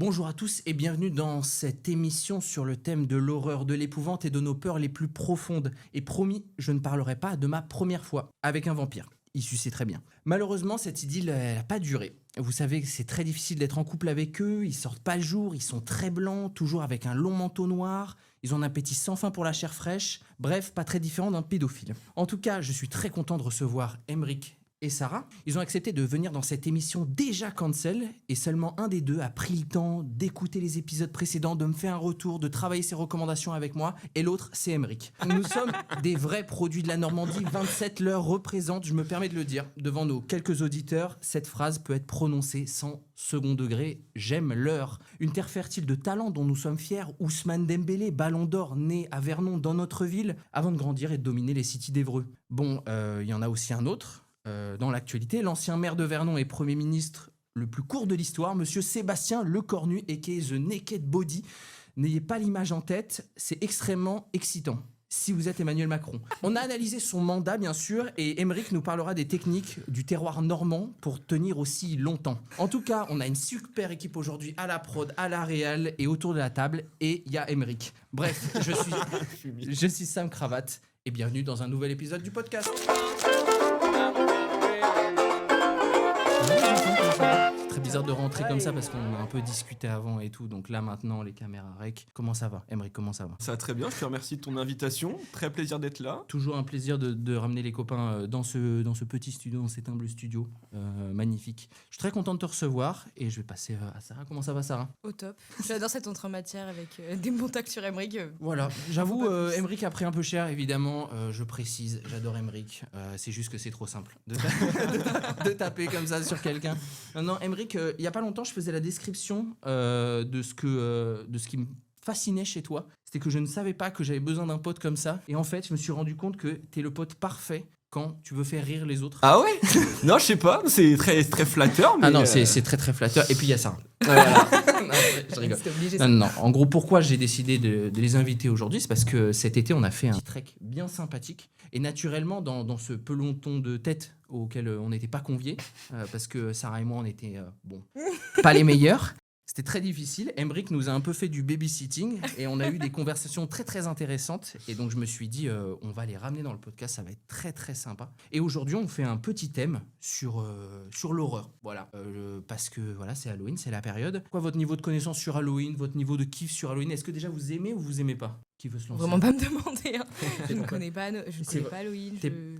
Bonjour à tous et bienvenue dans cette émission sur le thème de l'horreur, de l'épouvante et de nos peurs les plus profondes. Et promis, je ne parlerai pas de ma première fois avec un vampire. Issu, c'est très bien. Malheureusement, cette idylle, elle n'a pas duré. Vous savez que c'est très difficile d'être en couple avec eux, ils sortent pas le jour, ils sont très blancs, toujours avec un long manteau noir, ils ont un appétit sans fin pour la chair fraîche, bref, pas très différent d'un pédophile. En tout cas, je suis très content de recevoir Emeric et Sarah. Ils ont accepté de venir dans cette émission déjà cancel, et seulement un des deux a pris le temps d'écouter les épisodes précédents, de me faire un retour, de travailler ses recommandations avec moi, et l'autre, c'est Emeric. Nous sommes des vrais produits de la Normandie, 27 leur représentent, je me permets de le dire, devant nos quelques auditeurs, cette phrase peut être prononcée sans second degré, j'aime leur. Une terre fertile de talents dont nous sommes fiers, Ousmane Dembélé, ballon d'or, né à Vernon dans notre ville, avant de grandir et de dominer les cités d'Évreux. Bon, il y en a aussi un autre, dans l'actualité, l'ancien maire de Vernon et Premier ministre le plus court de l'histoire, monsieur Sébastien Lecornu, aka The Naked Body. N'ayez pas l'image en tête, c'est extrêmement excitant. Si vous êtes Emmanuel Macron. On a analysé son mandat, bien sûr, et Emeric nous parlera des techniques du terroir normand pour tenir aussi longtemps. En tout cas, on a une super équipe aujourd'hui à la prod, à la réal et autour de la table, et il y a Emeric. Bref, je suis Sam Cravate, et bienvenue dans un nouvel épisode du podcast. C'est très bizarre de rentrer comme ça parce qu'on a un peu discuté avant et tout. Donc là maintenant les caméras rec. Comment ça va, Emeric, comment ça va? Ça va très bien, je te remercie de ton invitation. Très plaisir d'être là. Toujours un plaisir de ramener les copains dans ce petit studio, dans cet humble studio magnifique. Je suis très content de te recevoir et je vais passer à Sarah. Comment ça va, Sarah? Au top. J'adore cette entrée en matière avec des bons tacs sur Emeric. Voilà, j'avoue, Emeric a pris un peu cher, évidemment. Je précise, j'adore Emeric. C'est juste que c'est trop simple de taper comme ça sur quelqu'un. Non, Emeric, il y a pas longtemps, je faisais la description de ce qui me fascinait chez toi. C'était que je ne savais pas que j'avais besoin d'un pote comme ça. Et en fait, je me suis rendu compte que t'es le pote parfait quand tu veux faire rire les autres. Ah ouais? Non, je sais pas, c'est très, très flatteur. Mais ah non, c'est très très flatteur. Et puis il y a ça. Voilà. Non, je rigole. Non. En gros, pourquoi j'ai décidé de les inviter aujourd'hui, c'est parce que cet été, on a fait un petit trek bien sympathique. Et naturellement, dans ce peloton de tête auquel on n'était pas conviés, parce que Sarah et moi, on était, pas les meilleurs. C'était très difficile. Emeric nous a un peu fait du babysitting et on a eu des conversations très très intéressantes. Et donc je me suis dit, on va les ramener dans le podcast, ça va être très très sympa. Et aujourd'hui, on fait un petit thème sur l'horreur. Voilà, parce que voilà, c'est Halloween, c'est la période. Quoi, votre niveau de connaissance sur Halloween, votre niveau de kiff sur Halloween, est-ce que déjà vous aimez ou vous aimez pas? Qui veut se lancer? Vraiment pas me demander. Hein. Je ne connais pas Halloween.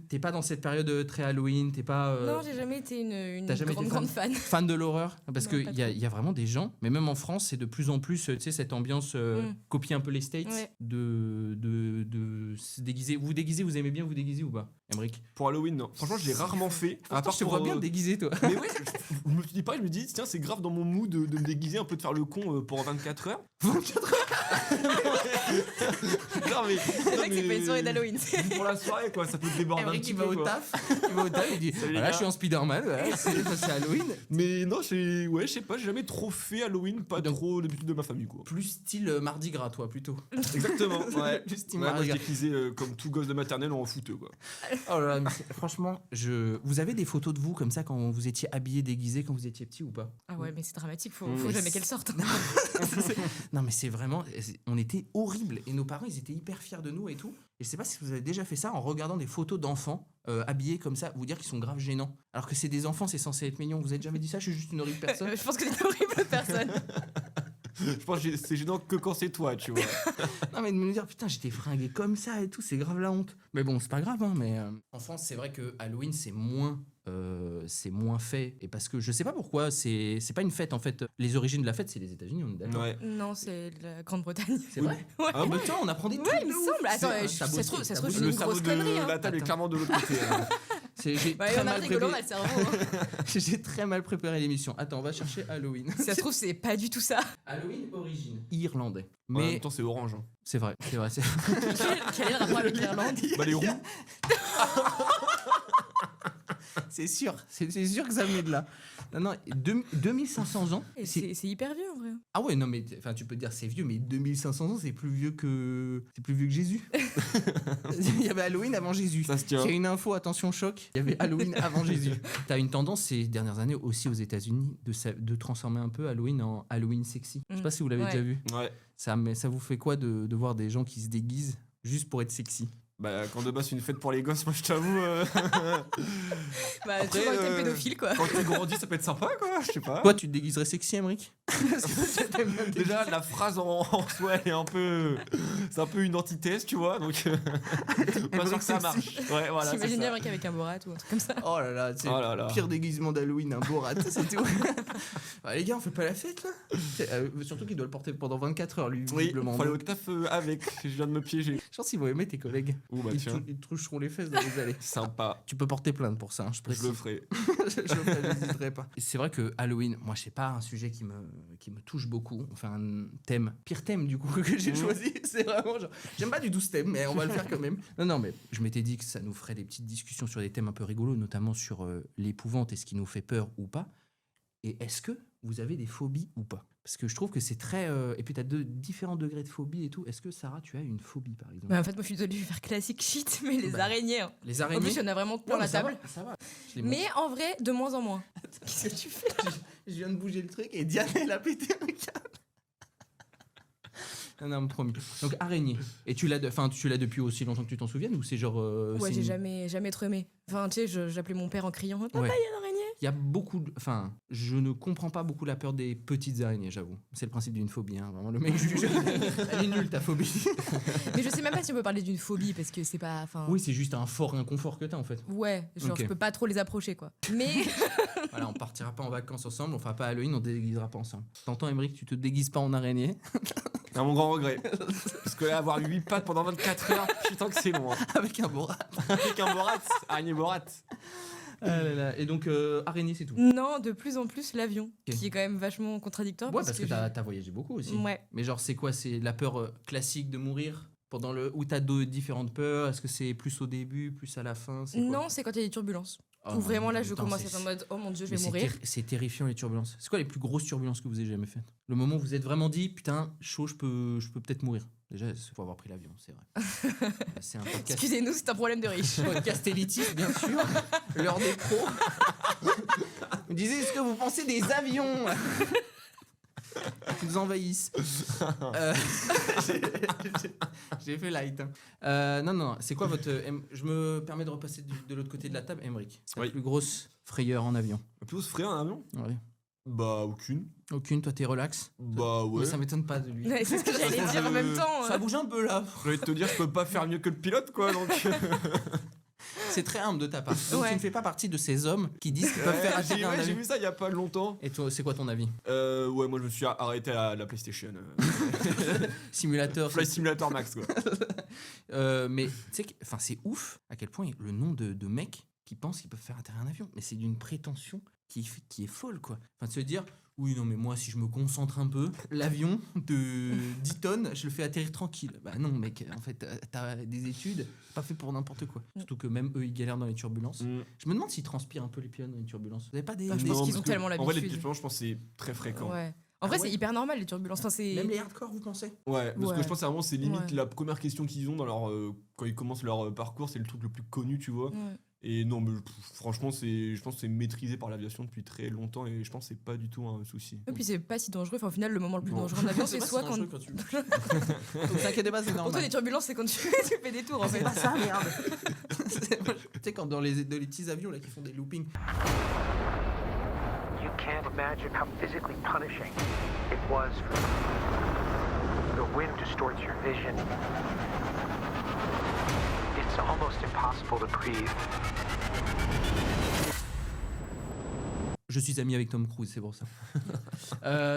T'es pas dans cette période très Halloween, t'es pas. Non, j'ai jamais été une grande fan. Fan de l'horreur, parce Non, qu'il y a vraiment des gens, mais même en France, c'est de plus en plus, tu sais, cette ambiance copie un peu les States, ouais. de se déguiser. Vous déguisez, vous aimez bien vous déguiser ou pas, Emeric? Pour Halloween, non. Franchement, je l'ai rarement fait. À part, je te vois bien déguisé, toi. Mais ouais, je me dis pas, je me dis, tiens, c'est grave dans mon mood de me déguiser, un peu de faire le con pour 24 heures. 24 heures. Non, mais. C'est vrai que c'est pas une soirée d'Halloween. Pour la soirée, quoi, ça peut te déborder un petit peu. Il va au taf, il dit voilà, je suis en Spider-Man, ouais, c'est Halloween. Mais non, je sais pas, j'ai jamais trop fait Halloween, pas donc, trop d'habitude de ma famille, quoi. Plus style Mardi Gras, toi, plutôt. Exactement, ouais. Plus style Moi, Mardi je Gras. déguisé comme tout gosse de maternelle en fouteux, quoi. Oh là là, mais franchement, vous avez des photos de vous comme ça quand vous étiez habillé, déguisé, quand vous étiez petit ou pas? Ah ouais, mais c'est dramatique, faut jamais qu'elle sorte. Non, mais c'est vraiment, on était horribles et nos parents, ils étaient hyper fiers de nous et tout. Et je sais pas si vous avez déjà fait ça en regardant des photos d'enfants habillés comme ça, vous dire qu'ils sont grave gênants. Alors que c'est des enfants, c'est censé être mignon. Vous avez jamais dit ça? Je suis juste une horrible personne. Je pense que c'est une horrible personne. Je pense que c'est gênant que quand c'est toi, tu vois. Non, mais de me dire, putain, j'étais fringué comme ça et tout, c'est grave la honte. Mais bon, c'est pas grave, hein, mais en France, c'est vrai que Halloween, c'est moins fait. Et parce que je sais pas pourquoi, c'est pas une fête en fait. Les origines de la fête, c'est les États-Unis, on est d'accord? Ouais. Non, c'est la Grande-Bretagne. C'est vrai? Ouais. Ah, mais toi, on apprend des trucs. Ouais, il me semble. Attends, ça se trouve, je suis une grosse connerie. La table est clairement de l'autre côté. J'ai on très a mal rigolo, préparé. le cerveau. J'ai très mal préparé l'émission. Attends, on va chercher Halloween. Si ça se trouve, c'est pas du tout ça. Halloween origine irlandais. Mais en Mais même temps, c'est orange. Hein. c'est vrai. Quel est le rapport avec l'Irlande? Bah, les roues. C'est sûr que ça venait de là. Non, 2500 ans. Et c'est hyper vieux en vrai. Ah ouais, non, mais tu peux dire c'est vieux, mais 2500 ans, c'est plus vieux que Jésus. Il y avait Halloween avant Jésus. Ça se tient. J'ai une info, attention choc. Il y avait Halloween avant Jésus. T'as une tendance ces dernières années aussi aux États-Unis de transformer un peu Halloween en Halloween sexy. Je sais pas si vous l'avez déjà vu. Ouais. Ça vous fait quoi de voir des gens qui se déguisent juste pour être sexy? Bah, quand de base c'est une fête pour les gosses, moi je t'avoue. Bah, Après, tu vois que t'es pédophile quoi. Quand tu grandis, ça peut être sympa, quoi. Je sais pas. Toi, tu te déguiserais sexy, Emmerich? Déjà, la phrase en soi, elle est un peu. C'est un peu une antithèse, tu vois. Donc, pas sûr que ça marche. Ouais, voilà. J'imagine c'est bien ça. un mec avec un Borat ou un truc comme ça. Oh là là, c'est Oh là là. le pire déguisement d'Halloween, un Borat, c'est tout. Ouais, les gars, on fait pas la fête là? Surtout qu'il doit le porter pendant 24 heures, lui, Oui, visiblement. faut aller au taf avec. Je viens de me piéger. Je pense qu'ils vont aimer tes collègues. Ouh, bah tiens. Ils te toucheront les fesses dans les allées. Sympa. Tu peux porter plainte pour ça, hein, je Je précise. le ferai. Je n'hésiterai pas. Et c'est vrai que Halloween, moi, c'est pas un sujet qui me touche beaucoup. Enfin, un thème, pire thème du coup que j'ai choisi. C'est vraiment genre, j'aime pas du tout ce thème, mais on va le faire quand même. Non, mais je m'étais dit que ça nous ferait des petites discussions sur des thèmes un peu rigolos, notamment sur l'épouvante et ce qui nous fait peur ou pas. Et est-ce que vous avez des phobies ou pas? Parce que je trouve que c'est très... Et puis, tu as différents degrés de phobie et tout. Est-ce que, Sarah, tu as une phobie, par exemple? Bah, en fait, moi je suis désolée, je vais faire classique shit, mais les araignées. Hein. Les En araignées? plus, il y en a vraiment plein Ouais, la mais ça table. va, ça va. Je les montre. Mais en vrai, de moins en moins. Qu'est-ce que tu fais? Je viens de bouger le truc et Diane, elle a pété un câble. Non, promis. Donc, araignée. Et tu l'as depuis aussi longtemps que tu t'en souviennes ou c'est genre... Ouais, c'est j'ai une- jamais trop aimé. Enfin, tu sais, j'appelais mon père en criant Papa, il Ouais. y a une araignée. Il y a beaucoup de... Enfin, je ne comprends pas beaucoup la peur des petites araignées, j'avoue. C'est le principe d'une phobie, hein. Vraiment, le mec juge. Elle est nulle, ta phobie. Mais je sais même pas si on peut parler d'une phobie parce que c'est pas. Enfin, Oui, c'est juste un fort inconfort que t'as, en fait. ouais, genre Ok. je peux pas trop les approcher quoi. Mais Voilà, on partira pas en vacances ensemble, on fera pas Halloween, on déguisera pas ensemble. T'entends, Émeric, tu te déguises pas en araignée À mon grand regret. Parce que là, avoir 8 pattes pendant 24 heures, putain que c'est long. Hein. avec un Borat. Avec un Borat, araignée Borat. Ah là là. Et donc, araignée, c'est tout. non, de plus en plus l'avion, Ok. qui est quand même vachement contradictoire. Ouais, parce que j'ai- t'as voyagé beaucoup aussi. Ouais. Mais genre, c'est quoi? C'est la peur classique de mourir pendant le... Ou t'as différentes peurs? Est-ce que c'est plus au début, plus à la fin? C'est quoi? Non, c'est quand il y a des turbulences. Oh, Où vraiment là, je putain, commence à c'est- être en mode oh mon dieu, je Mais vais c'est mourir. c'est terrifiant les turbulences. C'est quoi les plus grosses turbulences que vous ayez jamais faites? Le moment où vous êtes vraiment dit putain, chaud, je peux peut-être mourir. Déjà, il faut avoir pris l'avion, c'est vrai. C'est un podcast, Excusez-nous, c'est un problème de riche. podcast élitiste, bien sûr. L'heure des pros. Vous disiez, est-ce que vous pensez des avions qui nous envahissent? J'ai fait light. Hein. Non, c'est quoi votre... je me permets de repasser de l'autre côté de la table. Emmerich, c'est la Oui. plus grosse frayeur en avion? La plus grosse frayeur un avion? Ouais. Bah, aucune. Aucune, toi t'es relax? Bah, ouais. Mais ça m'étonne pas de lui. Ouais, c'est ce que j'allais dire en même temps. Ça bouge un peu là. J'ai envie de te dire, je peux pas faire mieux que le pilote, quoi. Donc, C'est très humble de ta part. Donc Ouais. tu ne fais pas partie de ces hommes qui disent qu'ils peuvent faire atterrir un j'ai avion. vu ça il y a pas longtemps. Et toi, c'est quoi ton avis? Ouais, moi je me suis arrêté à la PlayStation. Simulateur. Flight Simulator Max, quoi. Mais tu sais, enfin c'est ouf à quel point le nombre de mecs qui pensent qu'ils peuvent faire atterrir un avion. Mais c'est d'une prétention qui est folle, quoi. Enfin de se dire, oui, non, mais moi, si je me concentre un peu, l'avion de 10 tonnes, je le fais atterrir tranquille. Bah non, mec, en fait, t'as des études, pas fait pour n'importe quoi. Surtout que même eux, ils galèrent dans les turbulences. Mm. Je me demande s'ils transpirent un peu les pilotes dans les turbulences. Vous avez pas des... Bah, je pense Non, qu'ils parce ont que, tellement En vrai, les l'habitude. turbulences, je pense que c'est très fréquent. Ouais. En vrai, Ah ouais c'est hyper normal les turbulences. Enfin, c'est... Même les hardcore, vous pensez? Ouais, parce que Ouais. je pense que vraiment c'est limite Ouais. la première question qu'ils ont dans leur quand ils commencent leur parcours, c'est le truc le plus connu, tu vois. Ouais. Et non, mais franchement, je pense que c'est maîtrisé par l'aviation depuis très longtemps et je pense que c'est pas du tout un souci. Et puis c'est pas si dangereux. Enfin, au final, le moment le plus Non. dangereux en avion, c'est pas soit si quand. dangereux tu... Donc t'inquiète pas, c'est Pour toi, normal. les turbulences, c'est quand tu fais des tours en fait. C'est pas ça, merde. Tu sais, quand dans les petits avions là qui font des loopings. You can't imagine how physically punishing it was for the wind distorts your vision. It's almost impossible to breathe. Je suis ami avec Tom Cruise, c'est pour ça.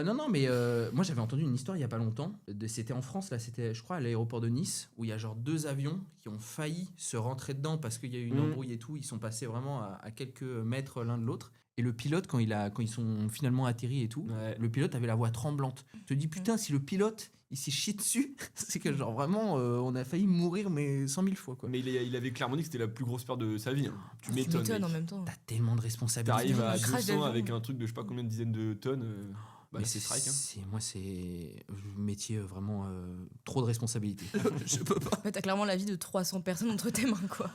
Non, mais moi j'avais entendu une histoire il y a pas longtemps. C'était en France, là, c'était, je crois, à l'aéroport de Nice, où il y a genre 2 avions qui ont failli se rentrer dedans parce qu'il y a eu une embrouille et tout. Ils sont passés vraiment à quelques mètres l'un de l'autre. Et le pilote, quand ils sont finalement atterris et tout, Ouais. le pilote avait la voix tremblante. Je te dis, putain, si le pilote, il s'est chié dessus, c'est que genre vraiment, on a failli mourir, mais 100 000 fois, quoi. Mais il avait clairement dit que c'était la plus grosse peur de sa vie. Hein. Tu m'étonnes. m'étonnes en mec. même temps. T'as tellement de responsabilités. T'arrives à Le crash 200 d'avion. avec un truc de je sais pas combien de dizaines de tonnes. Bah, Mais c'est strike. Hein. moi, c'est un métier vraiment trop de responsabilités. Je peux pas. Ouais, t'as clairement la vie de 300 personnes entre tes mains, quoi.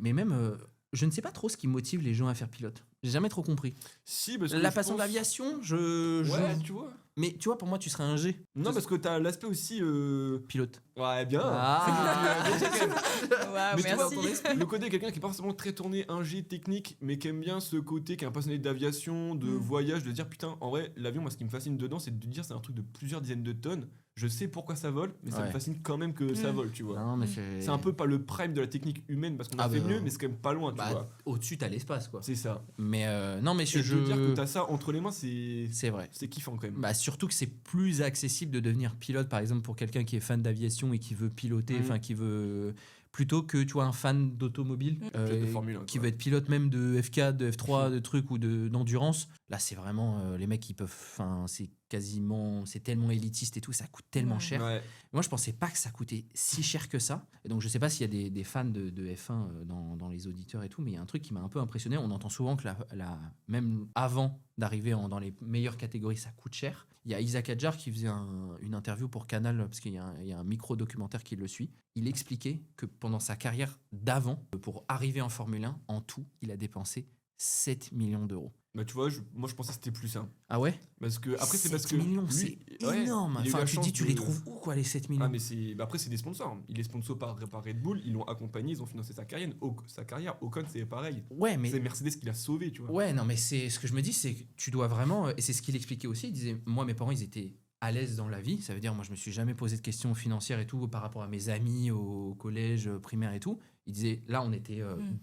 Mais même, je ne sais pas trop ce qui motive les gens à faire pilote. J'ai jamais trop compris. Si, parce que La je passion pense- d'aviation, Ouais, tu vois. Mais tu vois, pour moi, tu serais un G. Non, parce que t'as l'aspect aussi. Pilote. Ouais, bien. Ah. Mais quand même. Waouh, Mais tu vois, merci. le côté quelqu'un qui est pas forcément très tourné ingé technique, mais qui aime bien ce côté, qui est un passionné d'aviation, de voyage, de dire putain, en vrai, l'avion, moi, ce qui me fascine dedans, c'est de dire c'est un truc de plusieurs dizaines de tonnes. Je sais pourquoi ça vole, mais ça me Ouais. fascine quand même que ça vole, tu vois. Non, mais C'est un peu pas le prime de la technique humaine parce qu'on a Ah fait bah, mieux, mais c'est quand même pas loin, tu Bah, vois. au-dessus, t'as l'espace, quoi. C'est ça. Mais non, mais Et de dire que t'as ça entre les mains, c'est vrai. c'est kiffant quand même. Bah, surtout que c'est plus accessible de devenir pilote, par exemple, pour quelqu'un qui est fan d'aviation et qui veut piloter, enfin, qui veut. Plutôt que, tu vois, un fan d'automobile Pilote de Formule 1, qui quoi. veut être pilote même de F4, de F3, de trucs ou d'endurance. Là, c'est vraiment les mecs qui peuvent. Enfin, c'est tellement élitiste et tout, ça coûte tellement Ouais. cher. Ouais. Moi, je pensais pas que ça coûtait si cher que ça. Et donc, je sais pas s'il y a des fans de F1 dans les auditeurs et tout, mais il y a un truc qui m'a un peu impressionné. On entend souvent que même avant d'arriver dans les meilleures catégories, ça coûte cher. Il y a Isaac Adjar qui faisait une interview pour Canal, parce qu'il y a un micro-documentaire qui le suit. Il expliquait que pendant sa carrière d'avant, pour arriver en Formule 1, en tout, il a dépensé 7 millions d'euros. Bah, tu vois, moi je pensais que c'était plus, hein. Ah ouais? Parce que, après, c'est 7 parce que. millions, lui, c'est ouais, énorme. il a eu Enfin, la tu te chance dis, tu de- les trouves où, quoi, les 7 millions? Ah, mais c'est. Bah, après, c'est des sponsors. Il est sponsor par Red Bull, ils l'ont accompagné, ils ont financé sa carrière. Ocon, c'est pareil. Ouais, mais C'est Mercedes qui l'a sauvé, tu vois. ouais, non, mais c'est ce que je me dis, c'est que tu dois vraiment, et c'est ce qu'il expliquait aussi. Il disait, moi, mes parents, ils étaient à l'aise dans la vie. Ça veut dire, moi, je me suis jamais posé de questions financières et tout par rapport à mes amis au collège primaire et tout. Il disait, là, on était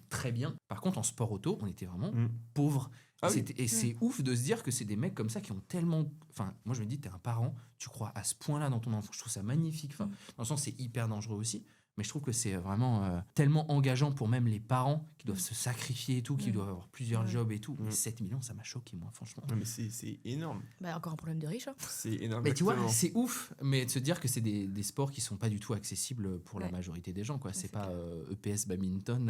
très bien. Par contre, en sport auto, on était vraiment pauvres. Ah oui. Et c'est ouf de se dire que c'est des mecs comme ça qui ont tellement. Enfin, moi, je me dis, t'es un parent, tu crois à ce point-là dans ton enfant. Je trouve ça magnifique. Enfin, dans le sens, c'est hyper dangereux aussi. Mais je trouve que c'est vraiment tellement engageant pour même les parents qui doivent se sacrifier et tout, qui doivent avoir plusieurs jobs et tout. Mais 7 millions, ça m'a choqué, moi, franchement. Non, mais c'est énorme. Bah, encore un problème de riche. Hein. C'est énorme. Mais tu vois, exactement. c'est ouf, mais de se dire que c'est des sports qui sont pas du tout accessibles pour la Ouais. majorité des gens, quoi. C'est c'est pas EPS badminton.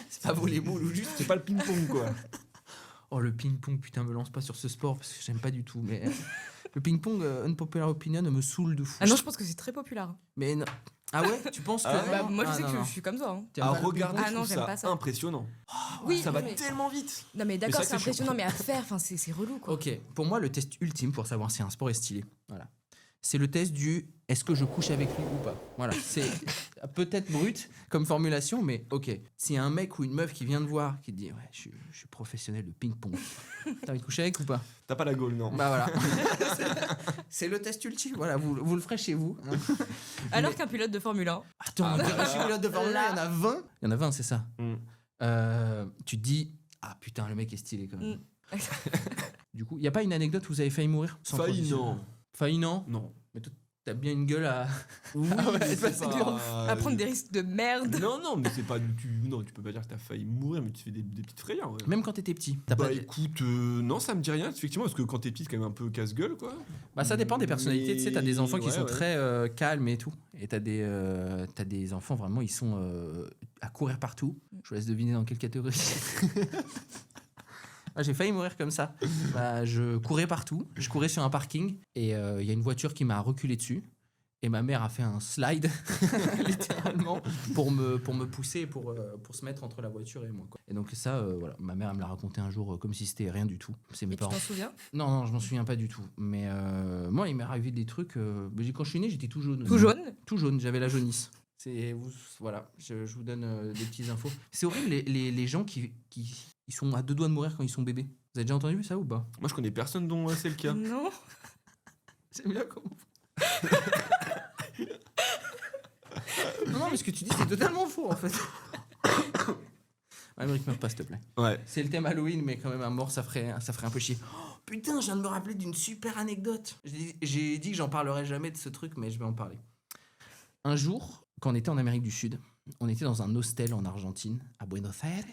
C'est pas volleyball ou juste. C'est pas le ping-pong, quoi. Oh, le ping-pong, putain, me lance pas sur ce sport parce que j'aime pas du tout. Mais le ping-pong, unpopular opinion, me saoule de fou. Ah non, je pense que c'est très populaire. Mais non. Ah ouais, tu penses que. Ah Bah, moi, je Ah, sais non, que non. je suis comme toi. Hein. T'aimes À pas le regarder, Ah je non, trouve j'aime pas ça ça. impressionnant. Oui, Ça va mais- tellement vite. Non, mais d'accord, Mais c'est ça, c'est chiant. impressionnant, mais à faire, c'est relou, quoi. Ok, pour moi, le test ultime pour savoir si un sport est stylé, voilà. C'est le test du est-ce que je couche avec lui ou pas. Voilà, c'est peut-être brut comme formulation, mais ok. S'il y a un mec ou une meuf qui vient te voir, qui te dit ouais, je suis professionnel de ping-pong, t'as envie de coucher avec ou pas? T'as pas la gaule, non. Bah voilà. C'est le test ultime, voilà, vous le ferez chez vous. Hein. Alors qu'un pilote de Formule 1. Attends, chez pilote de Formule 1, il y en a 20. Il y en a 20, c'est ça. Tu te dis ah putain, le mec est stylé quand même. Du coup, il y a pas une anecdote où vous avez failli mourir sans Failli, transition? non. Failli, non. Non. Mais toi, t'as bien une gueule à. Oui, Ah ouais, mais c'est pas dur. À prendre des risques de merde. Non, non, mais c'est pas. Non, tu peux pas dire que t'as failli mourir, mais tu fais des petites frayeurs. Ouais. Même quand t'étais petit. T'as Bah pas... écoute, non, ça me dit rien, effectivement, parce que quand t'es petit, c'est quand même un peu casse-gueule, quoi. Bah, ça dépend des personnalités. Tu sais, t'as des enfants qui Ouais, sont ouais. très calmes et tout. Et t'as des enfants vraiment, ils sont à courir partout. Je vous laisse deviner dans quelle catégorie. Ah, j'ai failli mourir comme ça. Bah, je courais partout. Je courais sur un parking et il y a une voiture qui m'a reculé dessus. Et ma mère a fait un slide, littéralement, pour me pousser, pour se mettre entre la voiture et moi, quoi. Et donc ça, voilà, ma mère elle me l'a raconté un jour comme si c'était rien du tout. C'est mes Et tu parents. t'en souviens? Non, je m'en souviens pas du tout. Mais moi, il m'est arrivé des trucs. Quand je suis né, j'étais tout jaune. Tout jaune? Tout jaune, j'avais la jaunisse. Voilà, je vous donne des petites infos. C'est horrible, les gens qui ils sont à 2 doigts de mourir quand ils sont bébés. Vous avez déjà entendu ça ou pas? Moi, je connais personne dont c'est le cas. Non. J'aime bien comment. Non, mais ce que tu dis, c'est totalement faux en fait. Amérique, meurs pas, s'il te plaît. Ouais. C'est le thème Halloween, mais quand même, un mort, ça ferait un peu chier. Oh, putain, je viens de me rappeler d'une super anecdote. J'ai dit que j'en parlerai jamais de ce truc, mais je vais en parler. Un jour, quand on était en Amérique du Sud, on était dans un hostel en Argentine, à Buenos Aires,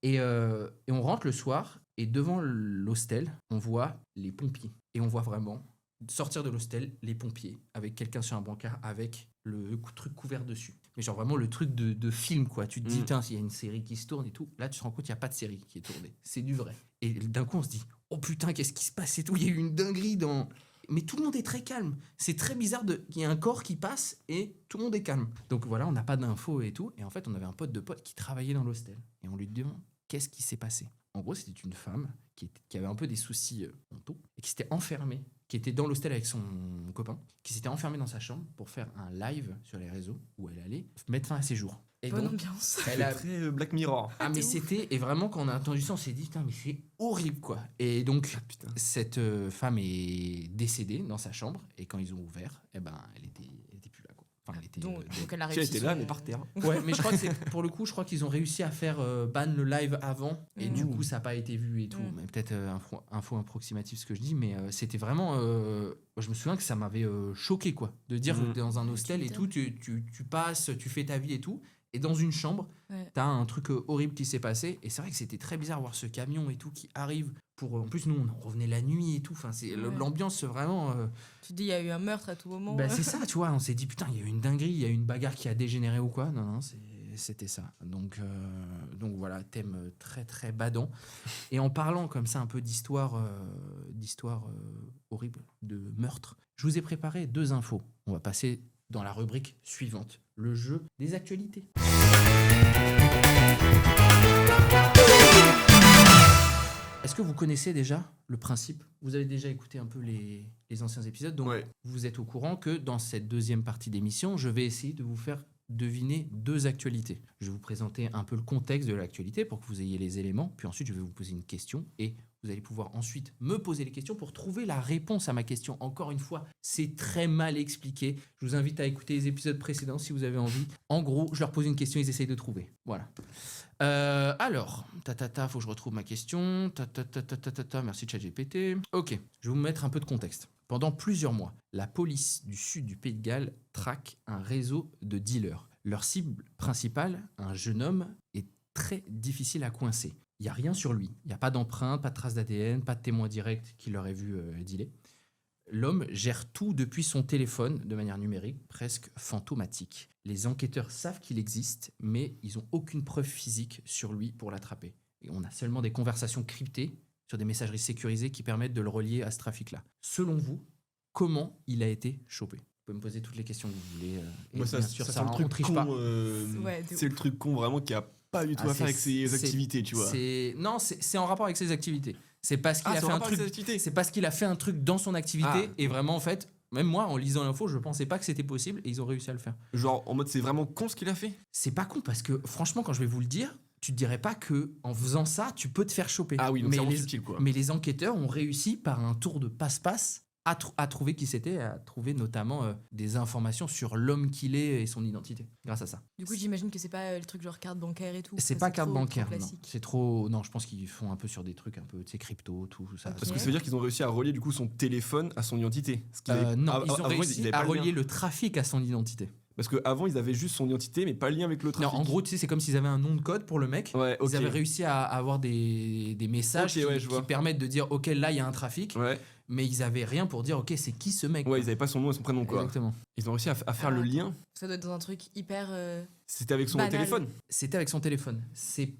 Et on rentre le soir, et devant l'hostel, on voit les pompiers. Et on voit vraiment sortir de l'hostel les pompiers, avec quelqu'un sur un brancard, avec le truc couvert dessus. Mais genre vraiment le truc de film, quoi. Tu te dis, tiens, s'il y a une série qui se tourne et tout. Là, tu te rends compte qu'il n'y a pas de série qui est tournée. C'est du vrai. Et d'un coup, on se dit, oh putain, qu'est-ce qui se passe et tout. Il y a eu une dinguerie dans... Mais tout le monde est très calme. C'est très bizarre qu'il y ait un corps qui passe et tout le monde est calme. Donc voilà, on n'a pas d'infos et tout. Et en fait, on avait un pote de pote qui travaillait dans l'hostel. Et on lui demande, qu'est-ce qui s'est passé ? En gros, c'était une femme qui avait un peu des soucis mentaux et qui s'était enfermée, qui était dans l'hostel avec son copain, qui s'était enfermée dans sa chambre pour faire un live sur les réseaux où elle allait mettre fin à ses jours. Et Bonne donc, ambiance. elle a... Très Black Mirror. Ah, mais T'es ouf. c'était... Et vraiment, quand on a entendu ça, on s'est dit, putain, mais c'est horrible, quoi. Et donc, cette femme est décédée dans sa chambre et quand ils ont ouvert, eh ben, elle était plus là, quoi. Enfin, elle était... Donc elle a Elle réussi. était là, son- mais par terre. Ouais, mais je crois que pour le coup, je crois qu'ils ont réussi à faire ban le live avant et du coup, ça n'a pas été vu et tout. Mais peut-être info approximative ce que je dis, mais c'était vraiment. Je me souviens que ça m'avait choqué, quoi, de dire dans un hostel et tout, tu passes, tu fais ta vie et tout, et dans une chambre, t'as un truc horrible qui s'est passé. Et c'est vrai que c'était très bizarre voir ce camion et tout qui arrive. En plus, nous, on revenait la nuit et tout. Enfin, l'ambiance vraiment. Tu te dis, il y a eu un meurtre à tout moment. Bah, c'est ça, tu vois. On s'est dit, putain, il y a eu une dinguerie, il y a eu une bagarre qui a dégénéré ou quoi. Non, c'était ça. Donc voilà, thème très, très badant. Et en parlant comme ça un peu d'histoire horrible, de meurtre, je vous ai préparé 2 infos. On va passer dans la rubrique suivante, le jeu des actualités. Est-ce que vous connaissez déjà le principe ? Vous avez déjà écouté un peu les anciens épisodes, donc vous êtes au courant que dans cette deuxième partie d'émission, je vais essayer de vous faire deviner 2 actualités. Je vais vous présenter un peu le contexte de l'actualité pour que vous ayez les éléments, puis ensuite je vais vous poser une question et vous allez pouvoir ensuite me poser les questions pour trouver la réponse à ma question. Encore une fois, c'est très mal expliqué. Je vous invite à écouter les épisodes précédents si vous avez envie. En gros, je leur pose une question, ils essayent de trouver. Voilà. Alors, faut que je retrouve ma question. Merci ChatGPT. Ok, je vais vous mettre un peu de contexte. Pendant plusieurs mois, la police du sud du Pays de Galles traque un réseau de dealers. Leur cible principale, un jeune homme, est très difficile à coincer. Il n'y a rien sur lui. Il n'y a pas d'empreinte, pas de traces d'ADN, pas de témoin direct qui l'aurait vu dealer. L'homme gère tout depuis son téléphone de manière numérique, presque fantomatique. Les enquêteurs savent qu'il existe, mais ils n'ont aucune preuve physique sur lui pour l'attraper. Et on a seulement des conversations cryptées sur des messageries sécurisées qui permettent de le relier à ce trafic-là. Selon vous, comment il a été chopé ? Vous pouvez me poser toutes les questions que vous voulez. Moi, bien sûr, ça ça, sent le on truc triche con. pas. Ouais, de C'est le truc con vraiment qui a pas du tout à faire avec ses activités, tu vois. Non, c'est en rapport avec ses activités. C'est parce qu'il a fait un truc. C'est parce qu'il a fait un truc dans son activité et vraiment en fait, même moi en lisant l'info, je pensais pas que c'était possible et ils ont réussi à le faire. Genre en mode c'est vraiment con ce qu'il a fait. C'est pas con parce que franchement quand je vais vous le dire, tu te dirais pas que en faisant ça, tu peux te faire choper. Ah oui, donc mais c'est vraiment subtil quoi. Mais les enquêteurs ont réussi par un tour de passe-passe à trouver qui c'était, à trouver notamment des informations sur l'homme qu'il est et son identité, grâce à ça. Du coup, j'imagine que c'est pas le truc genre carte bancaire et tout. C'est Ça, pas carte trop bancaire, non. classique. C'est trop. Non, je pense qu'ils font un peu sur des trucs un peu, tu sais, crypto, tout ça. Ok. Parce que ça veut dire qu'ils ont réussi à relier du coup son téléphone à son identité. Ce qu'il avait- Non, av- ils ont avant, réussi avaient à pas le lien. relier le trafic à son identité. Parce qu'avant ils avaient juste son identité mais pas le lien avec le Non, trafic. en gros, tu sais, c'est comme s'ils avaient un nom de code pour le mec. Ouais, ok. Ils avaient réussi à avoir des messages Ok, ouais, je vois. qui permettent de dire, ok, là, il y a un trafic, Ouais, mais ils avaient rien pour dire, ok, c'est qui ce mec ouais, ils avaient pas son nom et son prénom quoi. Exactement. Ils ont réussi à faire le lien. Ça doit être dans un truc hyper. C'était avec son Banal. téléphone. C'était avec son téléphone.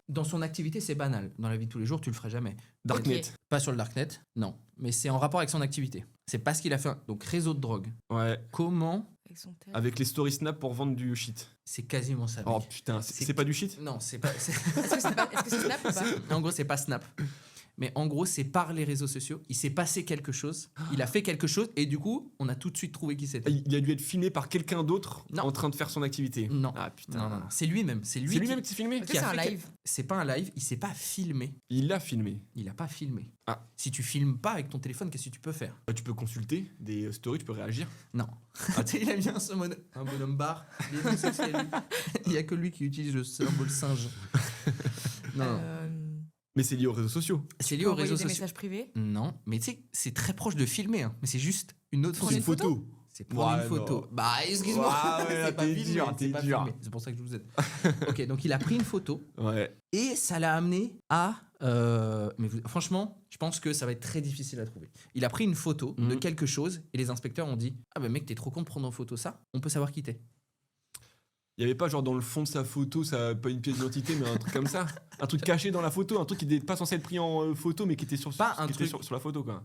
Dans son activité, c'est banal. Dans la vie de tous les jours, tu le ferais jamais. Darknet. Ok. Pas sur le Darknet, non. Mais c'est en rapport avec son activité. C'est pas ce qu'il a fait. Donc, réseau de drogue. Ouais. Comment Avec son téléphone. Avec les story snap pour vendre du shit. C'est quasiment ça. Oh mec. putain, C'est- c'est pas du shit. Non, c'est pas. Est-ce que c'est Snap ou pas En gros, c'est pas Snap. Mais en gros, c'est par les réseaux sociaux. Il s'est passé quelque chose. Il a fait quelque chose. Et du coup, on a tout de suite trouvé qui c'était. Il a dû être filmé par quelqu'un d'autre Non. en train de faire son activité. Non. Ah putain. Non. C'est lui-même. C'est lui-même qui s'est filmé. Est-ce que qui a c'est un fait live C'est pas un live. Il s'est pas filmé. Il l'a filmé. Il a pas filmé. Ah. Si tu filmes pas avec ton téléphone, qu'est-ce que tu peux faire? Tu peux consulter des stories, tu peux réagir. Non. Ah, tu sais, il a bien un bonhomme bar. Il est homosexuel, lui. Il y a que lui qui utilise le symbole singe. Non. Mais c'est lié aux réseaux sociaux. C'est lié Tu peux aux envoyer réseaux des sociaux. messages privés. Non, mais tu sais, c'est très proche de filmer. Hein. Mais c'est juste une autre Prendre une photo C'est prendre Ouais, une photo. non. Bah, excuse-moi. Ouais, c'est pas t'es filmé, dur, c'est t'es pas dur. filmé. C'est pour ça que je vous aide. Ok, donc il a pris une photo Ouais. et ça l'a amené à. Franchement, je pense que ça va être très difficile à trouver. Il a pris une photo de Mhm. quelque chose et les inspecteurs ont dit ah bah mec, t'es trop con de prendre en photo ça. On peut savoir qui t'es. Il y avait pas genre dans le fond de sa photo, ça pas une pièce d'identité, mais un truc comme ça. Un truc caché dans la photo, un truc qui n'était pas censé être pris en photo, mais qui était sur, Pas un qui était truc- sur la photo, quoi.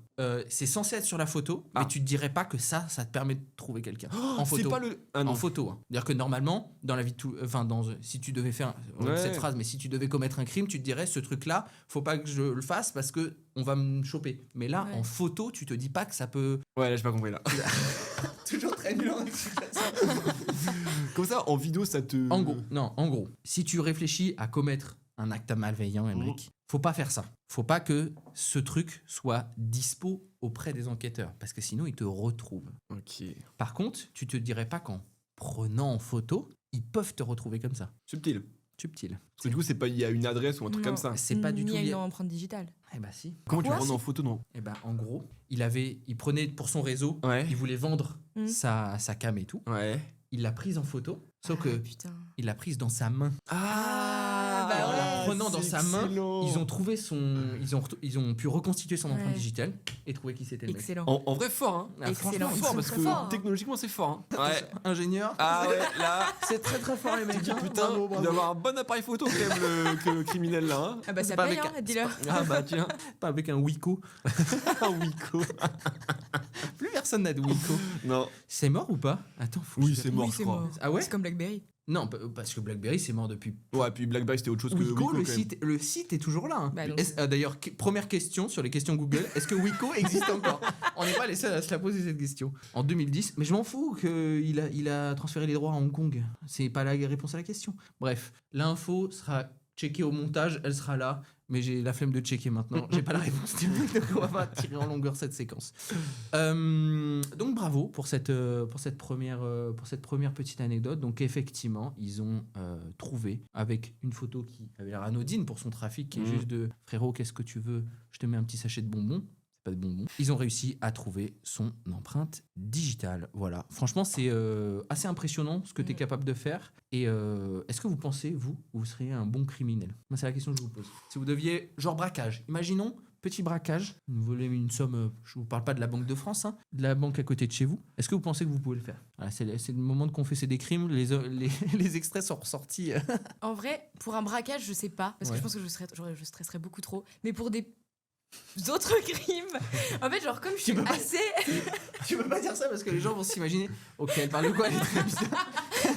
C'est censé être sur la photo, Ah. mais tu te dirais pas que ça te permet de trouver quelqu'un en photo. C'est pas le. Ah non. En photo. Hein. C'est-à-dire que normalement, dans la vie de tout, enfin, si tu devais faire Ouais. cette phrase, mais si tu devais commettre un crime, tu te dirais ce truc-là, faut pas que je le fasse parce que on va me choper. Mais là, Ouais. en photo, tu te dis pas que ça peut. Ouais, là, j'ai pas compris, là. Toujours très nul en explication. Comme ça, en vidéo, ça te. En gros, si tu réfléchis à commettre un acte malveillant, Emmerich, faut pas faire ça. Faut pas que ce truc soit dispo auprès des enquêteurs, parce que sinon ils te retrouvent. Ok. Par contre, tu te dirais pas qu'en prenant en photo, ils peuvent te retrouver comme ça. Subtil. Subtil. Parce que du coup, c'est pas il y a une adresse ou un truc Non. comme ça. C'est pas du Ni tout à une lié. empreinte digitale. Eh bah si. Comment tu Quoi, le rends en photo, non? Eh ben, en gros, il prenait pour son réseau, Ouais. il voulait vendre Mhm. sa cam et tout. Ouais. Il l'a prise en photo, sauf Ah, que putain. il l'a prise dans sa main. Ah, bah Et en la ouais. prenant dans c'est sa main, excellent. ils ont trouvé ils ont pu reconstituer son empreinte Ouais. digitale et trouver qui c'était le mec. Excellent. En vrai, fort, hein. Ah, Excellent. franchement, Ils Fort, sont parce très que forts, hein. technologiquement, c'est fort, hein. Ouais. Ingénieur. Ah ouais, là. C'est très très fort les mecs. Tu dis, hein. putain, Bravo, il bravo. doit avoir un bon appareil photo quand même, le criminel, là. Hein. Ah bah C'est ça pas paye, avec hein, dis-leur. Ah bah tiens. Pas avec un Wiko. Un Wiko. Plus personne n'a de Wiko. Non. C'est mort ou pas? Attends, faut que Oui, je c'est vérifie. mort, Oui, je c'est crois. mort. Ah ouais? C'est comme BlackBerry. Non, parce que BlackBerry c'est mort depuis. Ouais, puis Blackberry, c'était autre chose que Wiko, Wiko, le quand même. site est toujours là. Hein. Bah, donc, D'ailleurs, première question sur les questions Google, est-ce que Wiko existe encore? On n'est pas les seuls à se la poser cette question. En 2010, mais je m'en fous qu'il a transféré les droits à Hong Kong. C'est pas la réponse à la question. Bref, l'info sera checkée au montage, elle sera là, mais j'ai la flemme de checker maintenant. J'ai pas la réponse directe, donc on va pas tirer en longueur cette séquence. Donc bravo pour cette première petite anecdote. Donc effectivement, ils ont trouvé avec une photo qui avait l'air anodine pour son trafic, qui est juste de frérot, qu'est-ce que tu veux? Je te mets un petit sachet de bonbons. C'est pas de bonbons. Ils ont réussi à trouver son empreinte digitale. Voilà. Franchement, c'est assez impressionnant ce que tu es capable de faire. Et est-ce que vous pensez, vous seriez un bon criminel? Moi, c'est la question que je vous pose. Si vous deviez, genre braquage, imaginons, petit braquage, vous volez une somme, je vous parle pas de la Banque de France, hein, de la banque à côté de chez vous. Est-ce que vous pensez que vous pouvez le faire? Voilà, c'est le moment de confesser des crimes, les extraits sont ressortis. En vrai, pour un braquage, je sais pas, parce que Ouais. je pense que je stresserais beaucoup trop. Mais pour des autres crimes, en fait, genre, comme je suis peux pas- assez. Tu peux pas dire ça parce que les gens vont s'imaginer, ok, elle parle de quoi? Elle est très bizarre.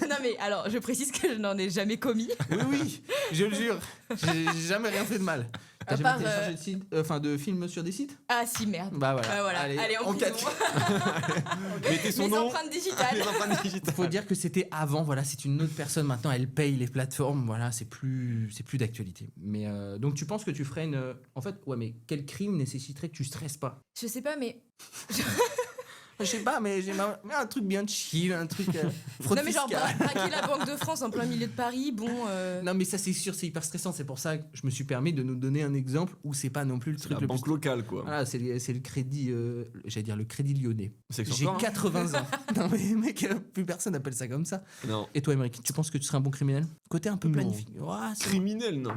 Non, mais alors, je précise que je n'en ai jamais commis. Oui, je le jure, j'ai jamais rien fait de mal. T'as À jamais part, téléchargé de, de films sur des sites? Ah, si, merde. Bah voilà. Bah voilà, allez, en prison. 4K. Mettez son Mes nom. empreintes digitales. Les empreintes digitales. Faut dire que c'était avant, voilà, c'est une autre personne maintenant, elle paye les plateformes, voilà, c'est plus d'actualité. Mais donc tu penses que tu ferais une en fait, ouais, mais quel crime nécessiterait que tu stresses pas? Je sais pas, mais. Je sais pas, mais mais un truc bien chill, un truc fraude Non, mais genre, fiscale. braquer la Banque de France en plein milieu de Paris, bon. Non mais ça c'est sûr, c'est hyper stressant, c'est pour ça que je me suis permis de nous donner un exemple où c'est pas non plus le C'est truc la le banque plus. locale, quoi. Voilà, c'est le crédit, j'allais dire le crédit lyonnais. C'est que J'ai encore, hein. 80 ans. Non mais mec, plus personne n'appelle ça comme ça. Non. Et toi, Émeric, tu penses que tu serais un bon criminel? Côté un peu Non. planifié. Ouah, c'est- Criminel, non.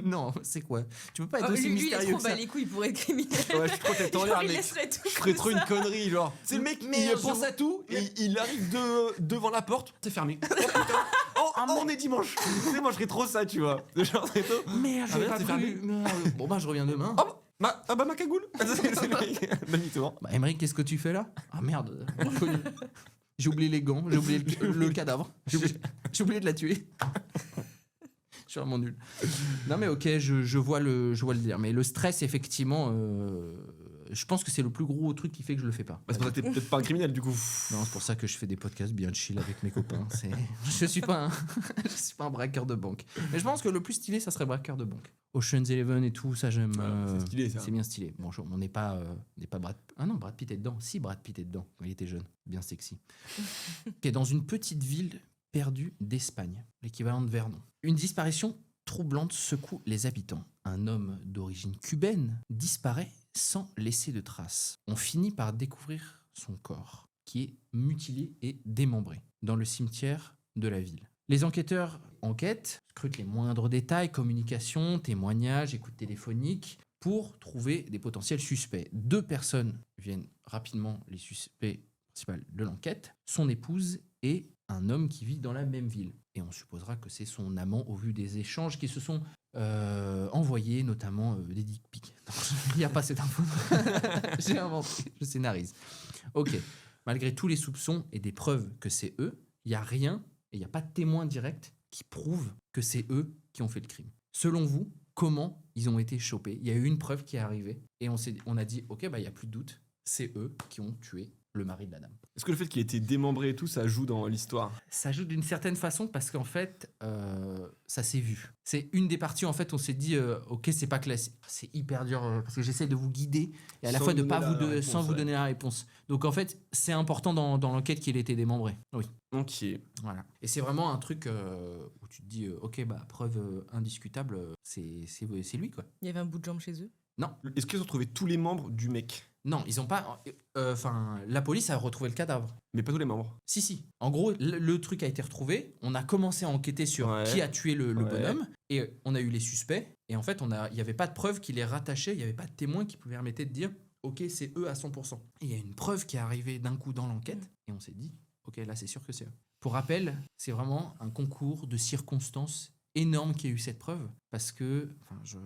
Non, c'est quoi? Tu peux pas être Oh, aussi lui, il est mystérieux trop que ça. bas les couilles pour être criminel. Ouais, je crois que t'es en l'air, Genre, il mec. laisserait tout. Je ferais trop comme une ça. connerie, genre. C'est le mec, il Merde, pense je à tout, il arrive devant la porte, c'est fermé. Oh putain, on est dimanche. Tu sais, moi je ferais trop ça, tu vois. De genre, très tôt. Merde, Ah, j'ai merde, pas c'est prévu. fermé. Merde. Bon bah je reviens demain. Oh, ma cagoule. C'est le mec. Magnifiquement. Bah Émeric, qu'est-ce que tu fais là? Ah merde, inconnu. J'ai oublié les gants, j'ai oublié le cadavre. J'ai oublié de la tuer. Je suis vraiment nul. Non mais ok, je vois le dire. Mais le stress, effectivement, je pense que c'est le plus gros truc qui fait que je le fais pas. Bah, c'est pour ça que t'es peut-être pas un criminel, du coup. Non, c'est pour ça que je fais des podcasts bien chill avec mes copains. Je suis pas un braqueur de banque. Mais je pense que le plus stylé, ça serait braqueur de banque. Ocean's Eleven et tout, ça j'aime. C'est stylé, ça. C'est bien stylé. Bon, on n'est pas Brad. Ah non, Brad Pitt est dedans. Si, Brad Pitt est dedans quand il était jeune, bien sexy. Qui est dans une petite ville perdue d'Espagne, l'équivalent de Vernon. Une disparition troublante secoue les habitants. Un homme d'origine cubaine disparaît sans laisser de traces. On finit par découvrir son corps. qui est mutilé et démembré dans le cimetière de la ville. Les enquêteurs enquêtent, scrutent les moindres détails, communication, témoignages, écoutes téléphoniques, pour trouver des potentiels suspects. 2 personnes viennent rapidement les suspects principaux de l'enquête, son épouse et un homme qui vit dans la même ville. Et on supposera que c'est son amant au vu des échanges qui se sont envoyés, notamment des dick pics. Non, il n'y a pas cette info. J'ai inventé, je scénarise. Ok, malgré tous les soupçons et des preuves que c'est eux, il n'y a rien et il n'y a pas de témoin direct qui prouve que c'est eux qui ont fait le crime. Selon vous, comment ils ont été chopés? Il y a eu une preuve qui est arrivée et on a dit, ok, il n'y a plus de doute, c'est eux qui ont tué le mari de la dame. Est-ce que le fait qu'il ait été démembré et tout, ça joue dans l'histoire? Ça joue d'une certaine façon parce qu'en fait, ça s'est vu. C'est une des parties, en fait, on s'est dit, ok, c'est pas classique. C'est hyper dur parce que j'essaie de vous guider et à la Sans fois de donner pas la vous réponse, sans vous ouais. donner la réponse. Donc en fait, c'est important dans l'enquête qu'il ait été démembré. Oui. Ok. Voilà. Et c'est vraiment un truc où tu te dis, ok, preuve indiscutable, c'est lui, quoi. Il y avait un bout de jambe chez eux. Non, Est-ce qu'ils ont trouvé tous les membres du mec? non, ils ont pas. Enfin, la police a retrouvé le cadavre. Mais pas tous les membres. Si. En gros, le truc a été retrouvé. On a commencé à enquêter sur Ouais. qui a tué le Ouais. bonhomme. Et on a eu les suspects. Et en fait, il n'y avait pas de preuve qui les rattachait. Il n'y avait pas de témoin qui pouvait permettre de dire ok, c'est eux à 100%. Et il y a une preuve qui est arrivée d'un coup dans l'enquête. Et on s'est dit ok, là, c'est sûr que c'est eux. Pour rappel, c'est vraiment un concours de circonstances énorme qui a eu cette preuve. Parce que, enfin, je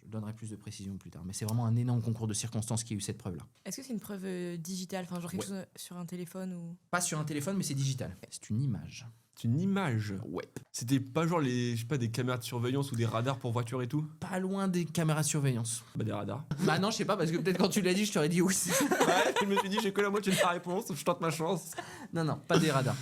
donnerai plus de précision plus tard. Mais c'est vraiment un énorme concours de circonstances qui a eu cette preuve-là. Est-ce que c'est une preuve digitale, enfin genre quelque chose sur un téléphone ou... Pas sur un téléphone, mais c'est digital. C'est une image. C'est une image. Ouais. C'était pas genre je sais pas, des caméras de surveillance ou des radars pour voitures et tout? Pas loin des caméras de surveillance. Bah des radars. Bah non, je sais pas, parce que peut-être quand tu l'as dit, je t'aurais dit oui. Ouais, je me suis dit, j'ai que la moitié de la réponse, je tente ma chance. Non, pas des radars.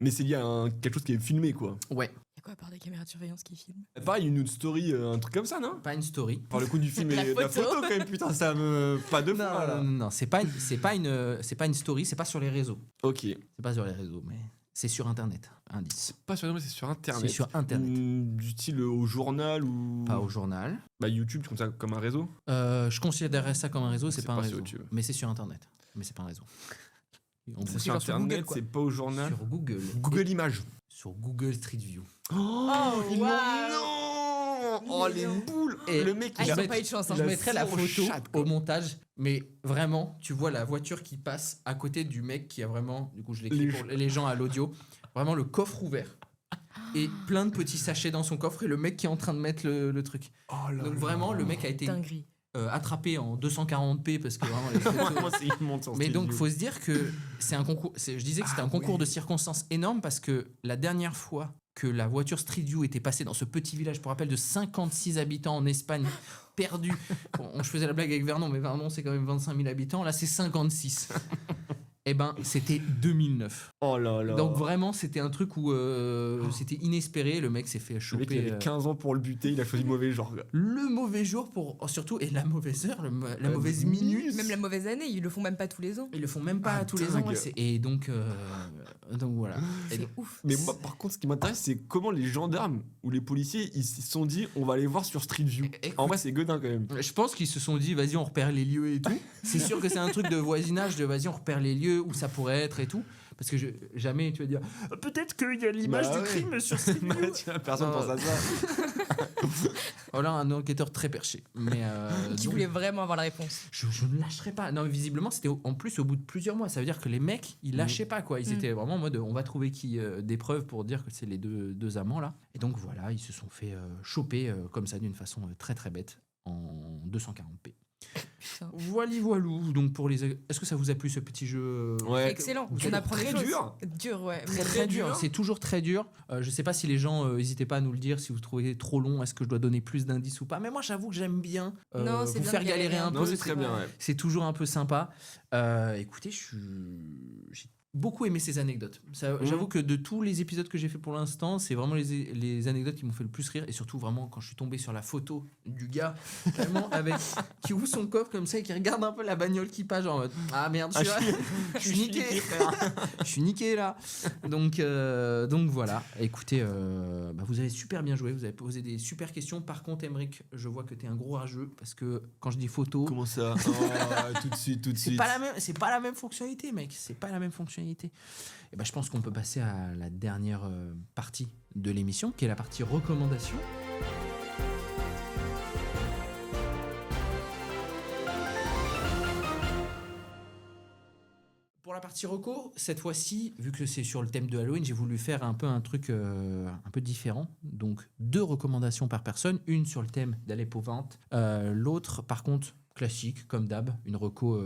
Mais c'est lié à quelque chose qui est filmé, quoi. Ouais, Il y a quoi à part des caméras de surveillance qui filment? Pareil, une story, un truc comme ça, non? pas une story. Par le coup du film La et de la photo. photo, quand même, putain, ça me. Pas deux fois, là. Non, c'est pas une story, c'est pas sur les réseaux. Ok. C'est pas sur les réseaux, mais c'est sur internet. Indice. C'est pas sur c'est sur internet. C'est sur internet. Du style au journal ou. Pas au journal. Bah YouTube, tu comptes ça comme un réseau? Je considérerais ça comme un réseau, c'est C'est pas un pas réseau. sur YouTube. Mais c'est sur internet. Mais c'est pas un réseau. On C'est bouge sur genre sur internet, Google, quoi. c'est pas au journal. sur Google. Google Images. Sur Google Street View. Oh, ils l'ont- non. Oh les boules. Et le mec, Ah, il ils a ont pas eu de chance. Hein. Je La mettrai la photo fourchade, quoi. au montage, mais vraiment, tu vois la voiture qui passe à côté du mec qui a vraiment, du coup je l'écris Les- pour les gens à l'audio, vraiment le coffre ouvert et plein de petits sachets dans son coffre et le mec qui est en train de mettre le truc. Oh là Donc là. vraiment, le mec a été Dinguerie. attrapé en 240p parce que vraiment les photos... Vraiment, c'est immonde, sur Mais Street donc, View. faut se dire que c'est un concours. Je disais que c'était un concours de circonstances énorme parce que la dernière fois que la voiture Street View était passée dans ce petit village, pour rappel, de 56 habitants en Espagne, perdu. Bon, je faisais la blague avec Vernon, mais Vernon, c'est quand même 25 000 habitants. Là, c'est 56. Eh ben, c'était 2009. Oh là là. Donc vraiment, c'était un truc où c'était inespéré. Le mec s'est fait Le mec, il choper. avait 15 ans pour le buter, il a choisi le mauvais genre. Le mauvais jour pour surtout et la mauvaise heure, la mauvaise minute. Même la mauvaise année, ils le font même pas tous les ans. Ils le font même pas Ah, tous les dingue. ans. Ouais, et donc voilà. Et C'est donc, ouf. Mais moi, par contre, ce qui m'intéresse, c'est comment les gendarmes ou les policiers, ils se sont dit, on va aller voir sur Street View. Écoute, En vrai, c'est godin quand même. je pense qu'ils se sont dit, vas-y, on repère les lieux et tout. C'est sûr que c'est un truc de voisinage, de vas-y, on repère les lieux où ça pourrait être et tout. Parce que jamais tu vas dire, peut-être qu'il y a l'image Bah du ouais. crime sur Street View. Bah, tiens, personne pense à ça. Voilà un enquêteur très perché. Mais Qui donc, voulait vraiment avoir la réponse. je ne lâcherai pas. Non, mais visiblement, c'était en plus au bout de plusieurs mois. Ça veut dire que les mecs, ils lâchaient pas, quoi. Ils étaient vraiment en mode, on va trouver des preuves pour dire que c'est les deux amants, là. Et donc, voilà, ils se sont fait choper comme ça, d'une façon très, très bête, en 240p. Putain. Voilou. Donc, est-ce que ça vous a plu, ce petit jeu Ouais. Excellent. C'est On apprend des très choses. dur. Dur, ouais. Très, très dur. C'est toujours très dur. Je sais pas si les gens, n'hésitez pas à nous le dire si vous trouvez trop long. Est-ce que je dois donner plus d'indices ou pas? Mais moi, j'avoue que j'aime bien Non, c'est vous bien faire de galérer galérer un un peu. Non, c'est très bien, ouais. C'est toujours un peu sympa. Écoutez, j'ai beaucoup aimé ces anecdotes. J'avoue que de tous les épisodes que j'ai fait pour l'instant, c'est vraiment les anecdotes qui m'ont fait le plus rire. Et surtout, vraiment, quand je suis tombé sur la photo du gars, vraiment, qui ouvre son coffre comme ça et qui regarde un peu la bagnole qui passe, genre en mode ah merde, je suis niqué. Je suis niqué là. Donc voilà. Écoutez, vous avez super bien joué. Vous avez posé des super questions. Par contre, Emric, je vois que tu es un gros rageux parce que quand je dis photo. Comment ça? Tout de suite. C'est pas la même fonctionnalité, mec. C'est pas la même fonctionnalité. Et je pense qu'on peut passer à la dernière partie de l'émission, qui est la partie recommandation. Pour la partie reco, cette fois-ci, vu que c'est sur le thème de Halloween, j'ai voulu faire un peu un truc un peu différent. Donc 2 recommandations par personne, une sur le thème de l'épouvante, l'autre par contre classique comme d'hab, une reco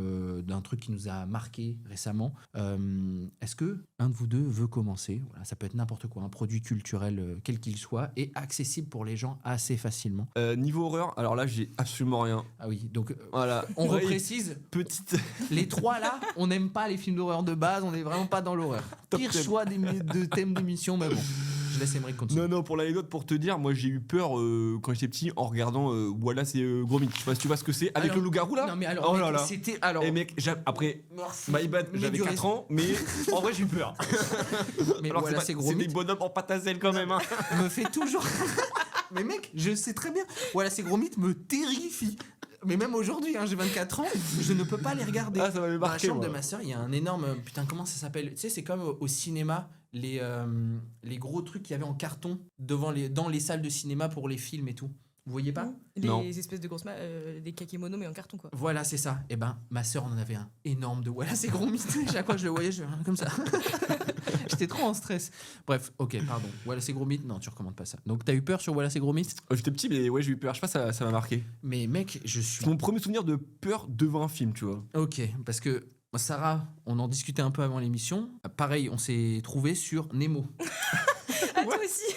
d'un truc qui nous a marqué récemment. Est-ce que un de vous deux veut commencer? Voilà, ça peut être n'importe quoi, un produit culturel quel qu'il soit et accessible pour les gens assez facilement. Niveau horreur, alors là j'ai absolument rien. Ah oui, donc Voilà. on reprécise, Petite. les 3 là, on n'aime pas les films d'horreur de base, on n'est vraiment pas dans l'horreur. Pire thème. choix de thème d'émission, mais bon, je laisse Emric continuer. Non, pour l'anecdote, pour te dire, moi j'ai eu peur quand j'étais petit en regardant Wallace et Gromit. Je sais pas si tu vois ce que c'est. Avec le loup-garou là. Non mais alors, Oh mec, là là. c'était alors. Et mec, après, Merci. my bad, Mais j'avais du 4 ans, mais en vrai j'ai eu peur. Mais Alors voilà, c'est c'est pas- gros c'est des mythe. bonhommes en pâte à sel quand même. Hein. Me fait toujours. Mais mec, je sais très bien. Voilà, ces gros mythes me terrifient. Mais même aujourd'hui, j'ai 24 ans, je ne peux pas les regarder. Ah, ça m'avait Dans la marqué, chambre moi. de ma sœur, il y a un énorme. Putain, comment ça s'appelle? Tu sais, c'est comme au cinéma, les gros trucs qu'il y avait en carton dans les salles de cinéma pour les films et tout. Vous voyez pas? Les Non. espèces de grosses des kakémonos mais en carton quoi. Voilà, c'est ça. Et ma sœur en avait un énorme de voilà, c'est gros mythe. Chaque fois que je le voyais, je comme ça. J'étais trop en stress. Bref, ok, pardon. Voilà, c'est gros mythe. Non, tu recommandes pas ça. Donc, t'as eu peur sur voilà, c'est gros mythe? J'étais petit, mais ouais, j'ai eu peur. Je sais pas, ça m'a marqué. Mais mec, je suis. C'est mon premier souvenir de peur devant un film, tu vois. Ok, parce que Sarah, on en discutait un peu avant l'émission. Pareil, on s'est trouvé sur Nemo. Ah toi aussi.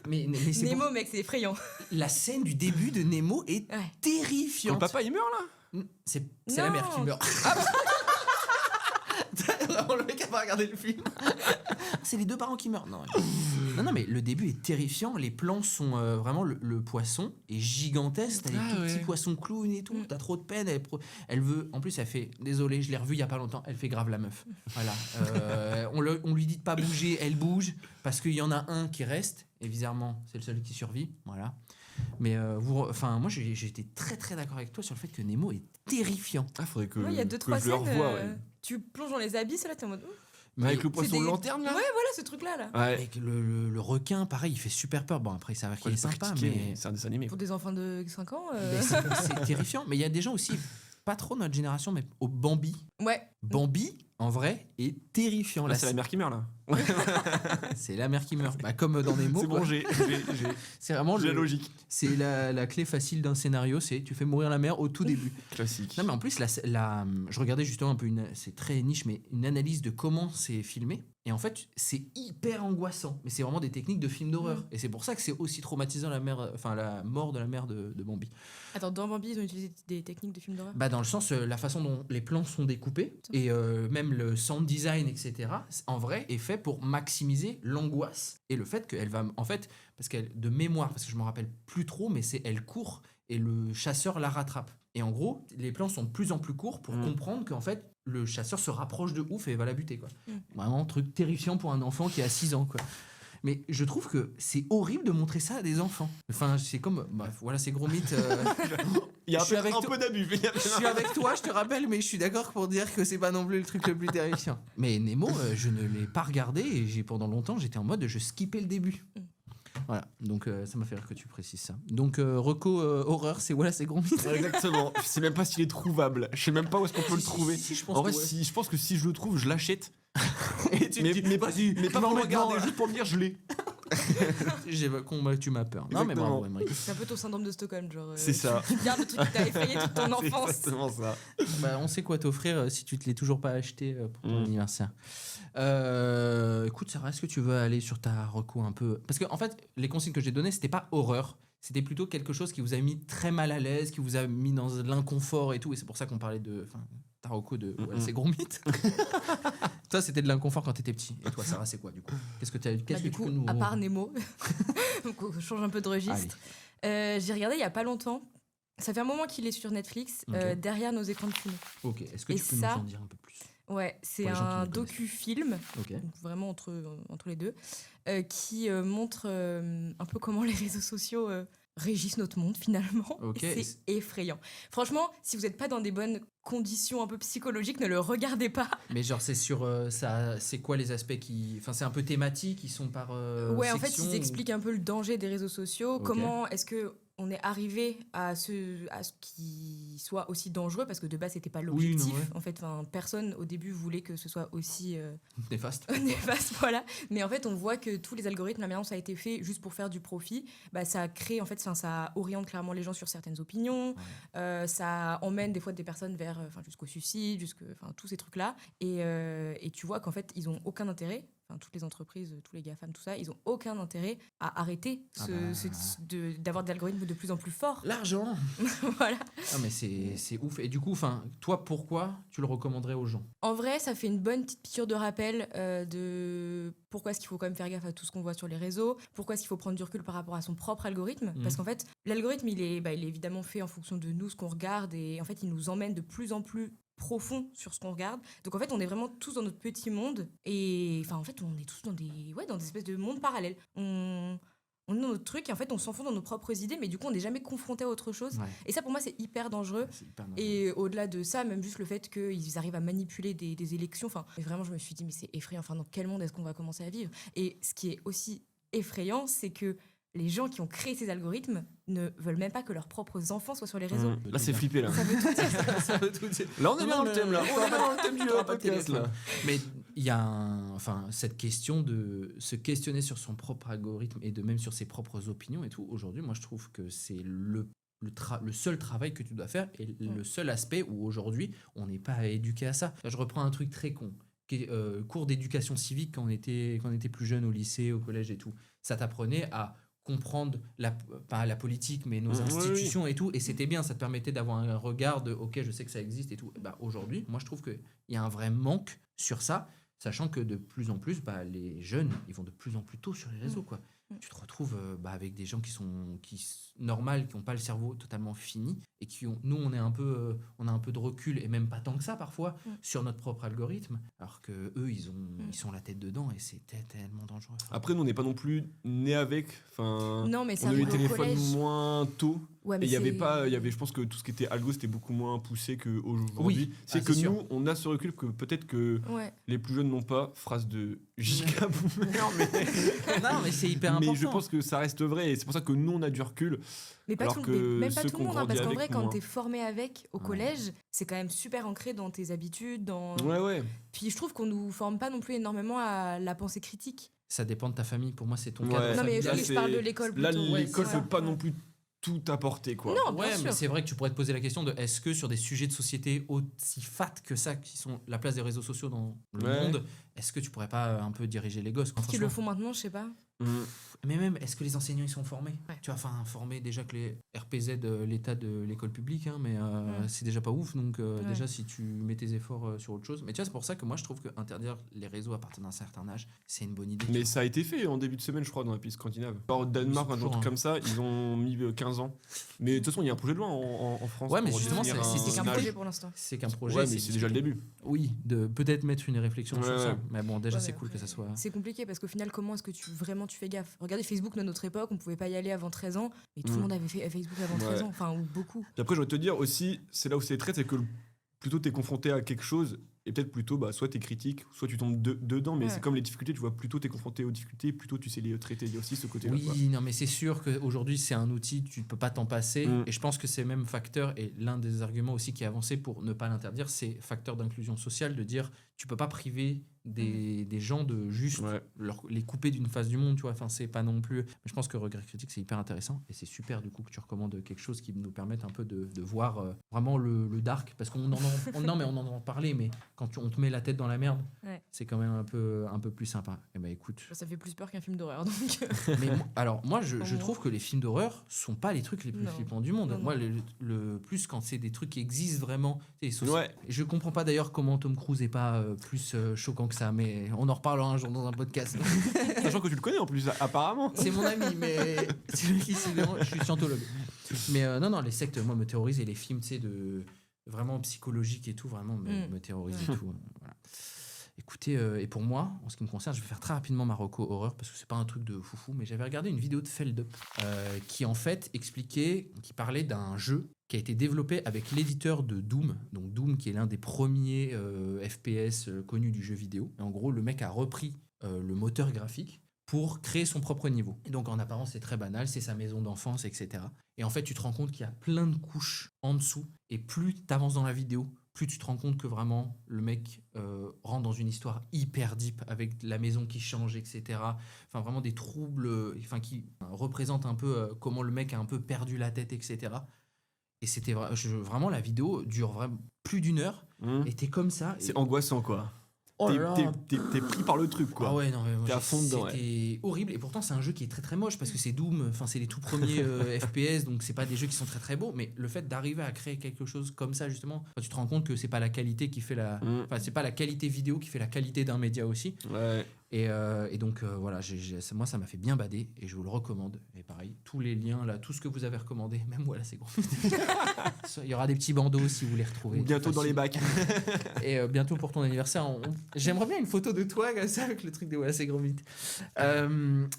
Mais c'est Nemo mec, c'est effrayant. la scène du début de Nemo est Ouais. Quand terrifiante. le papa il meurt là. C'est la Non. mère qui meurt. Vraiment, le mec a pas regardé le film. C'est les 2 parents qui meurent. Non, mais le début est terrifiant. Les plans sont vraiment le poisson est gigantesque. T'as des tout petits poissons clowns et tout. T'as trop de peine. Elle veut. En plus, elle fait. Désolé, je l'ai revue il y a pas longtemps. Elle fait grave la meuf. Voilà. On lui dit de pas bouger. Elle bouge parce qu'il y en a un qui reste. Et bizarrement, c'est le seul qui survit. Voilà. Mais moi, j'ai été très très d'accord avec toi sur le fait que Nemo est terrifiant. Ah, faudrait que. Il y a que 2-3 je le scènes. revoie, ouais. Tu plonges dans les abysses là, t'es en mode. Mais avec le C'est poisson des- lanterne là. Ouais, voilà ce truc là. Ouais. Avec le requin, pareil, il fait super peur. Bon, après, ça va qu'il est sympa, mais c'est un dessin animé. Pour des enfants de 5 ans. mais c'est terrifiant. Mais il y a des gens aussi, pas trop notre génération, mais au Bambi. Ouais. Bambi, en vrai, est terrifiant. Là, c'est la mère qui meurt là. C'est la mère qui meurt. Comme dans Nemo. C'est quoi. bon, j'ai C'est vraiment la logique. C'est la clé facile d'un scénario, c'est tu fais mourir la mère au tout début. Classique. Non mais en plus, je regardais justement un peu c'est très niche, mais une analyse de comment c'est filmé. Et en fait, c'est hyper angoissant. Mais c'est vraiment des techniques de film d'horreur. Et c'est pour ça que c'est aussi traumatisant la mort de la mère de Bambi. Attends, dans Bambi, ils ont utilisé des techniques de film d'horreur. Dans le sens, la façon dont les plans sont découpés et même le sound design, etc., en vrai, est fait pour maximiser l'angoisse et le fait qu'elle va, en fait, parce qu'elle, de mémoire, parce que je me rappelle plus trop, mais elle court et le chasseur la rattrape. Et en gros, les plans sont de plus en plus courts pour comprendre qu'en fait, le chasseur se rapproche de ouf et va la buter, quoi. Vraiment, truc terrifiant pour un enfant qui a 6 ans, quoi. Mais je trouve que c'est horrible de montrer ça à des enfants. Enfin, c'est comme... voilà, c'est gros mythe. Il y a Je suis avec un peu d'abus. Je suis avec toi, je te rappelle, mais je suis d'accord pour dire que c'est pas non plus le truc le plus terrifiant. Mais Nemo, je ne l'ai pas regardé et pendant longtemps, j'étais en mode je skippais le début. Voilà, donc ça m'a fait rire que tu précises ça. Donc Reco horreur, c'est voilà, c'est gros mythe. Exactement. Je sais même pas s'il est trouvable. Je sais même pas où est-ce qu'on peut le trouver. Si, je pense En vrai, que ouais. je pense que si je le trouve, je l'achète. Et tu Mais, te dis, mais, vas-y, mais pas m'en pour le mets dedans, regarder, là. juste pour me dire je l'ai. J'ai combattu ma peur. Non, mais Exactement. bravo, Emery. C'est un peu ton syndrome de Stockholm, genre. C'est ça. Tu gardes le truc qui t'a effrayé toute ton C'est enfance. exactement ça. On sait quoi t'offrir si tu te l'es toujours pas acheté pour ton anniversaire. Écoute, Sarah, est-ce que tu veux aller sur ta reco un peu? Parce que en fait, les consignes que j'ai données, c'était pas horreur. C'était plutôt quelque chose qui vous a mis très mal à l'aise, qui vous a mis dans l'inconfort et tout. Et c'est pour ça qu'on parlait de ta reco de Mhm. ouais, c'est gros mythe. Toi, c'était de l'inconfort quand t'étais petit. Et toi, Sarah, c'est quoi du coup? Qu'est-ce que Bah, tu du coup, peux nous... à part Nemo, donc on change un peu de registre. J'ai regardé il y a pas longtemps. Ça fait un moment qu'il est sur Netflix, Ok. Derrière nos écrans de ciné. Ok, est-ce que Et tu peux ça- nous en dire un peu plus? Ouais, c'est Pour les gens qui un ne connaissent pas. docu-film, Ok. donc vraiment entre les deux, qui montre un peu comment les réseaux sociaux régissent notre monde finalement. Ok. Et c'est effrayant. Franchement, si vous n'êtes pas dans des bonnes conditions un peu psychologiques, ne le regardez pas. Mais genre, c'est sur ça, c'est quoi les aspects qui. Enfin, c'est un peu thématique, ils sont par. Ouais, en fait, section, ils ou- expliquent un peu le danger des réseaux sociaux, Ok. comment est-ce que on est arrivé à ce qui soit aussi dangereux, parce que de base, c'était pas l'objectif. ouais. En fait, personne au début voulait que ce soit aussi Néfaste. néfaste, voilà. Mais en fait, on voit que tous les algorithmes, la manière dont ça a été fait juste pour faire du profit, bah, ça crée, en fait, ça oriente clairement les gens sur certaines opinions, ça emmène des fois des personnes vers, jusqu'au suicide, tous ces trucs-là. Et tu vois qu'en fait, ils ont aucun intérêt. Toutes les entreprises, tous les GAFAM, tout ça, ils ont aucun intérêt à arrêter d'avoir des algorithmes de plus en plus forts. L'argent. Voilà. Ah, mais c'est ouf. Et du coup, toi, pourquoi tu le recommanderais aux gens? En vrai, ça fait une bonne petite piqûre de rappel de pourquoi est-ce qu'il faut quand même faire gaffe à tout ce qu'on voit sur les réseaux, pourquoi est-ce qu'il faut prendre du recul par rapport à son propre algorithme. Parce qu'en fait, l'algorithme, il est évidemment fait en fonction de nous, ce qu'on regarde, et en fait, il nous emmène de plus en plus profond sur ce qu'on regarde. Donc en fait, on est vraiment tous dans notre petit monde, et en fait, on est tous dans des espèces de mondes parallèles. On est dans notre truc, et en fait, on s'enfonce dans nos propres idées, mais du coup, on n'est jamais confronté à autre chose. Ouais. Et ça, pour moi, c'est hyper dangereux. C'est hyper dangereux. Et au-delà de ça, même juste le fait qu'ils arrivent à manipuler des élections, mais vraiment, je me suis dit, mais c'est effrayant, dans quel monde est-ce qu'on va commencer à vivre? Et ce qui est aussi effrayant, c'est que les gens qui ont créé ces algorithmes ne veulent même pas que leurs propres enfants soient sur les réseaux. Là, c'est flippé, là. Ça veut tout dire. Ça veut tout dire. Là, on est Non, bien dans le thème, là. On est bien dans le thème du T'auras pas de podcast, téléphone. là. Mais il y a cette question de se questionner sur son propre algorithme et de même sur ses propres opinions et tout. Aujourd'hui, moi, je trouve que c'est le seul travail que tu dois faire et le seul aspect où aujourd'hui, on n'est pas éduqué à ça. Là, je reprends un truc très con. Cours d'éducation civique quand on était plus jeune au lycée, au collège et tout. Ça t'apprenait à comprendre pas la politique mais nos institutions et tout, et c'était bien, ça te permettait d'avoir un regard de ok, je sais que ça existe et tout. Aujourd'hui, moi je trouve qu'il y a un vrai manque sur ça, sachant que de plus en plus les jeunes, ils vont de plus en plus tôt sur les réseaux, quoi. Tu te retrouves avec des gens qui sont normales, qui n'ont pas le cerveau totalement fini, et nous on a un peu de recul, et même pas tant que ça parfois, sur notre propre algorithme, alors que eux ils sont la tête dedans, et c'est tellement dangereux. Après, nous, on n'est pas non plus nés avec. Non, mais ça on a eu arrive les au téléphones collège. moins tôt. Ouais, Et mais il y avait pas, je pense que tout ce qui était algo, c'était beaucoup moins poussé qu'aujourd'hui. Oui. C'est Ah, que c'est sûr. nous, on a ce recul que peut-être que Ouais. les plus jeunes n'ont pas. Phrase de J.K. Boomer, Non, mais c'est hyper mais important. je pense que ça reste vrai, et c'est pour ça que nous, on a du recul. Mais pas Alors tout, que même pas ceux tout le qu'on monde, parce grandit qu'en avec, vrai, quand moins. t'es formé avec au collège, c'est quand même super ancré dans tes habitudes. Ouais. Puis je trouve qu'on nous forme pas non plus énormément à la pensée critique. Ça dépend de ta famille, pour moi c'est ton Ouais. cadre Non, mais familial. je parle de l'école Là, plutôt. l'école Ouais, peut pas ouais. non plus tout apporter, quoi. Non, bien Ouais, sûr. mais c'est vrai que tu pourrais te poser la question de est-ce que sur des sujets de société aussi fat que ça, qui sont la place des réseaux sociaux dans le Ouais. monde, est-ce que tu pourrais pas un peu diriger les gosses, quoi, Qui le franchement. font maintenant, je sais pas. Mais même, est-ce que les enseignants ils sont formés? Ouais. Tu vois, formés déjà que les RPZ, l'état de l'école publique, hein, mais c'est déjà pas ouf. Donc déjà, si tu mets tes efforts sur autre chose. Mais tu vois, c'est pour ça que moi je trouve que interdire les réseaux à partir d'un certain âge, c'est une bonne idée. Mais ça a été fait en début de semaine, je crois, dans les pays scandinaves. Alors, au Danemark, C'est un toujours truc un- comme ça, ils ont mis 15 ans. Mais de toute façon, il y a un projet de loi en France. Ouais, mais pour justement, définir c'est un C'est qu'un âge. projet pour l'instant. C'est qu'un projet. Ouais, mais c'est déjà le début. Oui, de peut-être mettre une réflexion sur Ouais, ça. ouais. Mais bon, déjà, Ouais, c'est mais cool que après, ça soit. C'est compliqué parce qu'au final, comment est-ce que tu fais gaffe? Regardez Facebook de notre époque, on pouvait pas y aller avant 13 ans, mais tout le monde avait fait Facebook avant 13 ans, ou beaucoup. Et après, je vais te dire aussi, c'est là où c'est traite, c'est que plutôt t'es confronté à quelque chose, et peut-être plutôt, soit t'es critique, soit tu tombes dedans, mais Ouais. c'est comme les difficultés, tu vois, plutôt t'es confronté aux difficultés, plutôt tu sais les traiter. Il y a aussi ce côté-là. quoi. Oui, non, mais c'est sûr qu'aujourd'hui, c'est un outil, tu ne peux pas t'en passer. Et je pense que c'est même facteur, et l'un des arguments aussi qui est avancé pour ne pas l'interdire, c'est facteur d'inclusion sociale, de dire tu peux pas priver des gens de juste les couper d'une face du monde, tu vois. Enfin, c'est pas non plus. Mais je pense que Regret Critique, c'est hyper intéressant et c'est super du coup que tu recommandes quelque chose qui nous permette un peu de voir vraiment le dark, parce qu'on en entend parler, mais quand on te met la tête dans la merde, c'est quand même un peu plus sympa. Et bah écoute, ça fait plus peur qu'un film d'horreur, donc. mais alors moi je trouve que les films d'horreur sont pas les trucs les plus flippants du monde. Moi le plus quand c'est des trucs qui existent vraiment, je comprends pas d'ailleurs comment Tom Cruise est pas plus choquant que ça, mais on en reparlera un jour dans un podcast. Sachant que tu le connais en plus, apparemment. C'est mon ami, mais c'est lui qui je suis scientologue. Mais non, les sectes, moi, me terrorisent, et les films, tu sais, de vraiment psychologiques et tout, vraiment me terrorisent et tout. Voilà. Écoutez, et pour moi, en ce qui me concerne, je vais faire très rapidement ma reco horreur, parce que c'est pas un truc de foufou, mais j'avais regardé une vidéo de Feldup qui en fait qui parlait d'un jeu qui a été développé avec l'éditeur de Doom, donc Doom qui est l'un des premiers FPS connus du jeu vidéo. Et en gros, le mec a repris le moteur graphique pour créer son propre niveau. Et donc en apparence, c'est très banal, c'est sa maison d'enfance, etc. Et en fait, tu te rends compte qu'il y a plein de couches en dessous, et plus tu avances dans la vidéo, plus tu te rends compte que vraiment le mec rentre dans une histoire hyper deep, avec la maison qui change, etc. Enfin, vraiment des troubles qui représentent un peu comment le mec a un peu perdu la tête, etc. Et c'était vraiment, la vidéo dure vraiment plus d'1 heure, et t'es comme ça. C'est angoissant, quoi. Oh t'es pris par le truc, quoi. Ah ouais, non, mais t'es à fond dedans. C'était horrible, et pourtant c'est un jeu qui est très très moche, parce que c'est Doom, enfin c'est les tout premiers FPS, donc c'est pas des jeux qui sont très très beaux, mais le fait d'arriver à créer quelque chose comme ça, justement, tu te rends compte que c'est pas la qualité qui fait enfin c'est pas la qualité vidéo qui fait la qualité d'un média aussi. Ouais. Et donc voilà, moi ça m'a fait bien bader, et je vous le recommande. Et pareil, tous les liens là, tout ce que vous avez recommandé, même voilà, c'est gros. Il y aura des petits bandeaux si vous les retrouvez. Bientôt dans les bacs. Et bientôt pour ton anniversaire, j'aimerais bien une photo de toi comme ça, avec le truc de voilà, c'est gros mythe.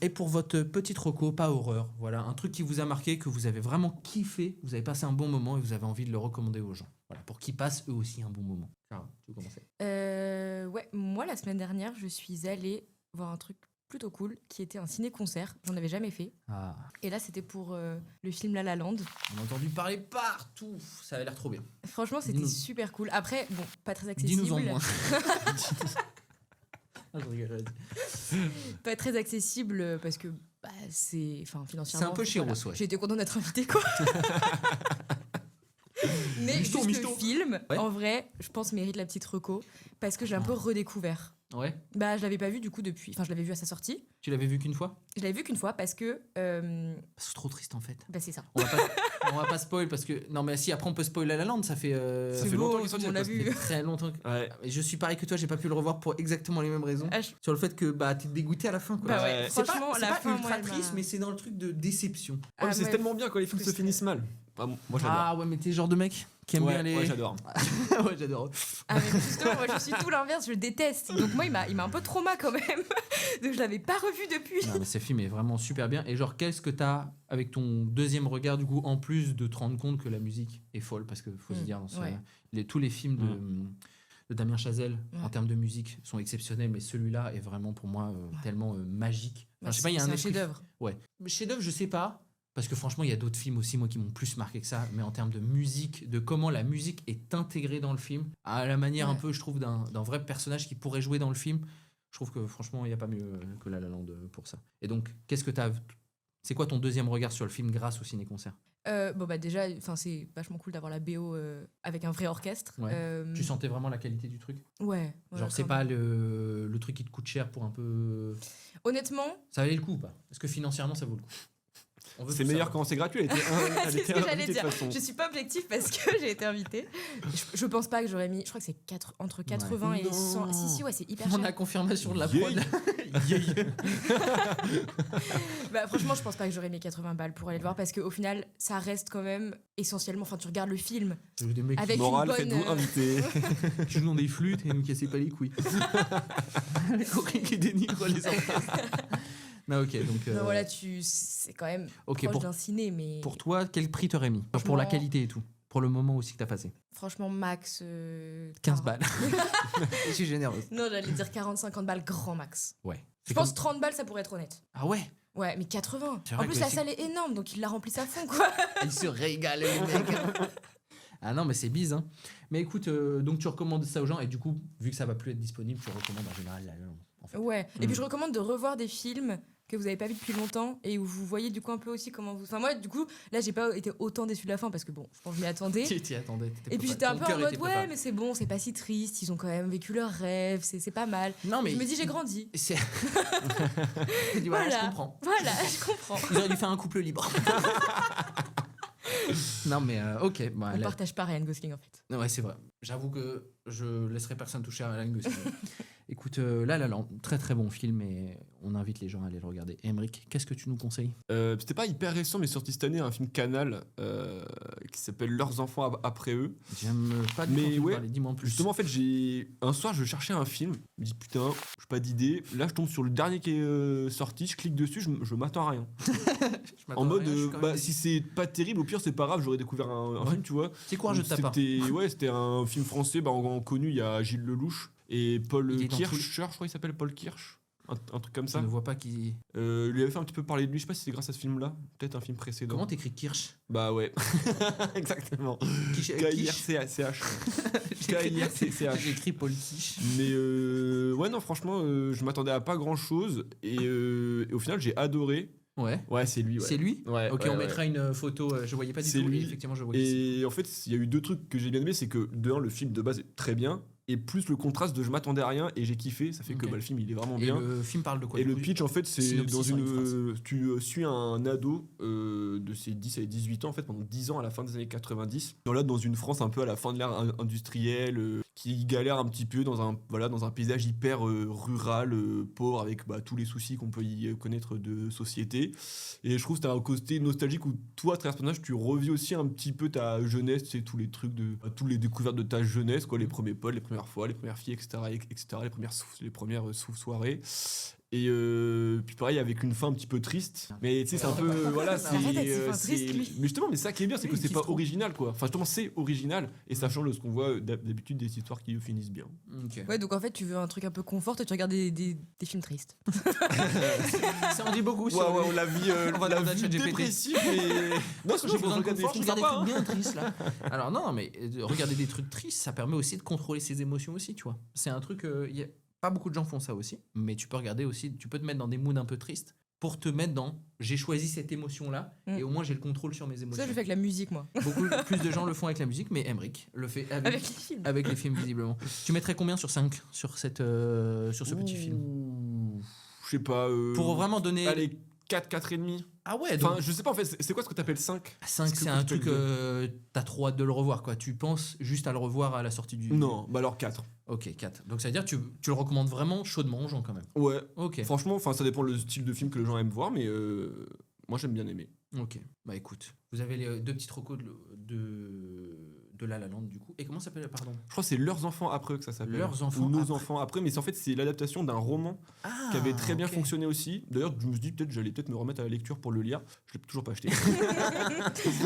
Et pour votre petite reco, pas horreur, voilà, un truc qui vous a marqué, que vous avez vraiment kiffé, vous avez passé un bon moment et vous avez envie de le recommander aux gens. Voilà, pour qu'ils passent eux aussi un bon moment. Clara, tu veux commencer ? Ouais, moi la semaine dernière, je suis allée voir un truc plutôt cool qui était un ciné-concert. J'en avais jamais fait. Ah. Et là, c'était pour le film La La Land. On a entendu parler partout. Ça avait l'air trop bien. Franchement, c'était super cool. Après, bon, pas très accessible. Dis-nous en moins. Ah, je rigole, vas-y. Pas très accessible parce que c'est, financièrement. C'est un peu chéros, ouais. J'ai été contente d'être invitée, quoi. Mais juste le film, en vrai, je pense mérite la petite reco parce que j'ai un peu redécouvert. Ouais. Je l'avais pas vu du coup depuis. Enfin, je l'avais vu à sa sortie. Tu l'avais vu qu'une fois ? Je l'avais vu qu'une fois parce que. C'est trop triste en fait. C'est ça. On va pas spoil parce que non mais si après on peut spoiler La La Land, ça fait longtemps qu'il est sorti, on l'a vu. très longtemps. Ouais. Je suis pareil que toi, j'ai pas pu le revoir pour exactement les mêmes raisons. Sur le fait que t'es dégoûté à la fin, quoi. Ouais. Franchement, c'est la pas fin, ultra triste, mais c'est dans le truc de déception. Ouais, mais c'est tellement bien quand les films se finissent mal. Moi j'adore. Ah ouais, mais t'es le genre de mec qui aime bien les. Ouais, j'adore. Ouais, j'adore. Ah mais justement, moi je suis tout l'inverse, je le déteste. Donc moi il m'a un peu trauma quand même. Donc je l'avais pas revu depuis. Non mais ce film est vraiment super bien. Et genre qu'est-ce que t'as avec ton deuxième regard du coup, en plus de te rendre compte que la musique est folle, parce que faut se dire tous les films de Damien Chazelle en termes de musique sont exceptionnels, mais celui-là est vraiment pour moi tellement magique. Enfin, je sais pas, il y a un chef-d'œuvre. Ouais. Chef-d'œuvre, je sais pas. Parce que franchement, il y a d'autres films aussi, moi, qui m'ont plus marqué que ça. Mais en termes de musique, de comment la musique est intégrée dans le film, à la manière un peu, je trouve, d'un vrai personnage qui pourrait jouer dans le film, je trouve que franchement, il n'y a pas mieux que La La Land pour ça. Et donc, qu'est-ce que t'as... C'est quoi ton deuxième regard sur le film grâce au ciné-concert ? Déjà, c'est vachement cool d'avoir la BO avec un vrai orchestre. Ouais. Tu sentais vraiment la qualité du truc ? Ouais. Genre, c'est pas le truc qui te coûte cher pour un peu... Honnêtement... Ça valait le coup ou pas ? Est-ce que financièrement, ça vaut le coup ? C'est meilleur quand c'est gratuit. C'est ce que j'allais dire. Je suis pas objective parce que j'ai été invitée. Je pense pas que j'aurais mis. Je crois que c'est entre 80 et 100. Si, ouais, c'est hyper cher. On a confirmation de la prod. Franchement, je pense pas que j'aurais mis 80 balles pour aller le voir parce qu'au final, ça reste quand même essentiellement. Enfin, tu regardes le film. Avec morale, une bonne. Faites-vous inviter. Tu joues dans des flûtes et ne me cassez pas les couilles. Les coquilles qui dénigrent les enfants. Non, ok, donc. Voilà, c'est quand même proche d'un ciné, mais. Pour toi, quel prix t'aurais mis ? Pour la qualité et tout. Pour le moment aussi que t'as passé. Franchement, max. 15 balles. Je suis généreuse. Non, j'allais dire 40-50 balles, grand max. Ouais. Je pense 30 balles, ça pourrait être honnête. Ah ouais ? Ouais, mais 80. En plus, la salle est énorme, donc il la remplisse à fond, quoi. Il se régale, le mec. Ah non, mais c'est bise, hein. Mais écoute, donc tu recommandes ça aux gens, et du coup, vu que ça va plus être disponible, tu recommandes en général La La Land, en fait. Ouais. Et puis je recommande de revoir des films que vous avez pas vu depuis longtemps et où vous voyez du coup un peu aussi comment vous. Enfin moi du coup là j'ai pas été autant déçue de la fin parce que bon je pense que je m'y attendais. T'y attendais. Et puis j'étais un peu en mode ouais mais c'est bon c'est pas si triste ils ont quand même vécu leur rêve c'est pas mal. Non mais je me dis j'ai grandi. C'est. Voilà, je comprends. Voilà je comprends. Ils auraient dû faire un couple libre. Non mais ok. Bon, On partage pas Ryan Gosling en fait. Ouais c'est vrai. J'avoue que je laisserai personne toucher à Ryan Gosling. Écoute, La La Land, très très bon film et on invite les gens à aller le regarder. Emric, qu'est-ce que tu nous conseilles ? C'était pas hyper récent, mais sorti cette année, un film Canal qui s'appelle Leurs enfants après eux. J'aime pas du Mais tout ouais, parler, dis-moi en plus. Justement, en fait, un soir, je cherchais un film. Je me dis, putain, j'ai pas d'idée. Là, je tombe sur le dernier qui est sorti. Je clique dessus, je m'attends à rien. Je m'attends En à mode, rien, je suis quand même si c'est pas terrible, au pire, c'est pas grave, j'aurais découvert un Ouais. film, tu vois. C'est courageux de ta part. C'était un film français, en connu, il y a Gilles Lelouch et Paul Il est dans Kircher, je crois qu'il s'appelle Paul Kirsch. Un truc comme Je ça. ne vois pas qui. Lui avait fait un petit peu parler de lui, je sais pas si c'est grâce à ce film-là, peut-être un film précédent. Comment t'écris Kirsch ? Bah ouais, exactement. Quiche. K-I-R-C-H. K-I-R-C-H. J'écris Paul Quiche. Mais ouais, non, franchement, je m'attendais à pas grand-chose et au final, j'ai adoré. Ouais. Ouais, c'est lui. Ouais. C'est lui ? Ouais, Ok, ouais, on ouais. mettra une photo. Je voyais pas du C'est tout. lui. Et effectivement, je vois qui c'est. Et en fait, il y a eu deux trucs que j'ai bien aimé, c'est que de un, le film de base est très bien. Et plus le contraste de je m'attendais à rien et j'ai kiffé, ça fait que Ok. le film il est vraiment Et bien. le film parle de quoi Et du le coup pitch en fait c'est synopsis dans en une phrase. tu suis un ado de ses 10 à 18 ans en fait pendant 10 ans à la fin des années 90. Dans une France un peu à la fin de l'ère industrielle qui galère un petit peu dans un paysage hyper rural, pauvre avec tous les soucis qu'on peut y connaître de société. Et je trouve que c'est un côté nostalgique où toi à travers ce personnage tu revis aussi un petit peu ta jeunesse, tu sais, tous les trucs tous les découvertes de ta jeunesse quoi, les premiers potes, les premières fois, les premières filles, etc., les premières soirées. Et puis pareil avec une fin un petit peu triste, mais tu sais c'est un peu voilà c'est Arrête avec ses fins tristes, lui. mais justement mais ça qui est bien c'est que Oui, c'est il pas kiffe trop. original quoi, enfin justement c'est original et ça change de ce qu'on voit d'habitude des histoires qui finissent bien. Ok. Ouais donc en fait tu veux un truc un peu confort et tu regardes des films tristes. Ça en dit beaucoup sur Ouais, lui. la vie On va demander à ChatGPT. dépressive mais non J'ai besoin de regarder confort, des je films regarde des sympas, trucs bien tristes là. Alors non, mais regarder des trucs tristes, ça permet aussi de contrôler ses émotions aussi, tu vois. C'est un truc, pas beaucoup de gens font ça aussi, mais tu peux regarder aussi, tu peux te mettre dans des moods un peu tristes pour te mettre dans j'ai choisi cette émotion là et au moins j'ai le contrôle sur mes émotions. Ça je le fais avec la musique moi. Beaucoup plus de gens le font avec la musique, mais Emric le fait Avec les films. avec les films visiblement. Tu mettrais combien sur 5 sur ce petit film Ouh, je sais pas pour vraiment donner allez 4 et demi. Ah ouais, donc Enfin, je sais pas en fait, c'est quoi ce que t'appelles 5 5 c'est un truc t'as trop hâte de le revoir quoi. Tu penses juste à le revoir à la sortie du Non, bah alors 4. OK, 4. Donc ça veut dire tu le recommandes vraiment chaudement aux gens quand même. Ouais. OK. Franchement, enfin ça dépend le style de film que les gens aiment voir, mais moi j'aime bien aimer. OK. Bah écoute, vous avez les deux petites recos de La La Land du coup. Et comment ça s'appelle pardon? Je crois que c'est Leurs enfants après eux que ça s'appelle. Leurs enfants ou Nos après. enfants après, mais en fait c'est l'adaptation d'un roman Ah, qui avait très bien ok. fonctionné aussi. D'ailleurs, je me suis dit j'allais peut-être me remettre à la lecture pour le lire. Je l'ai toujours pas acheté.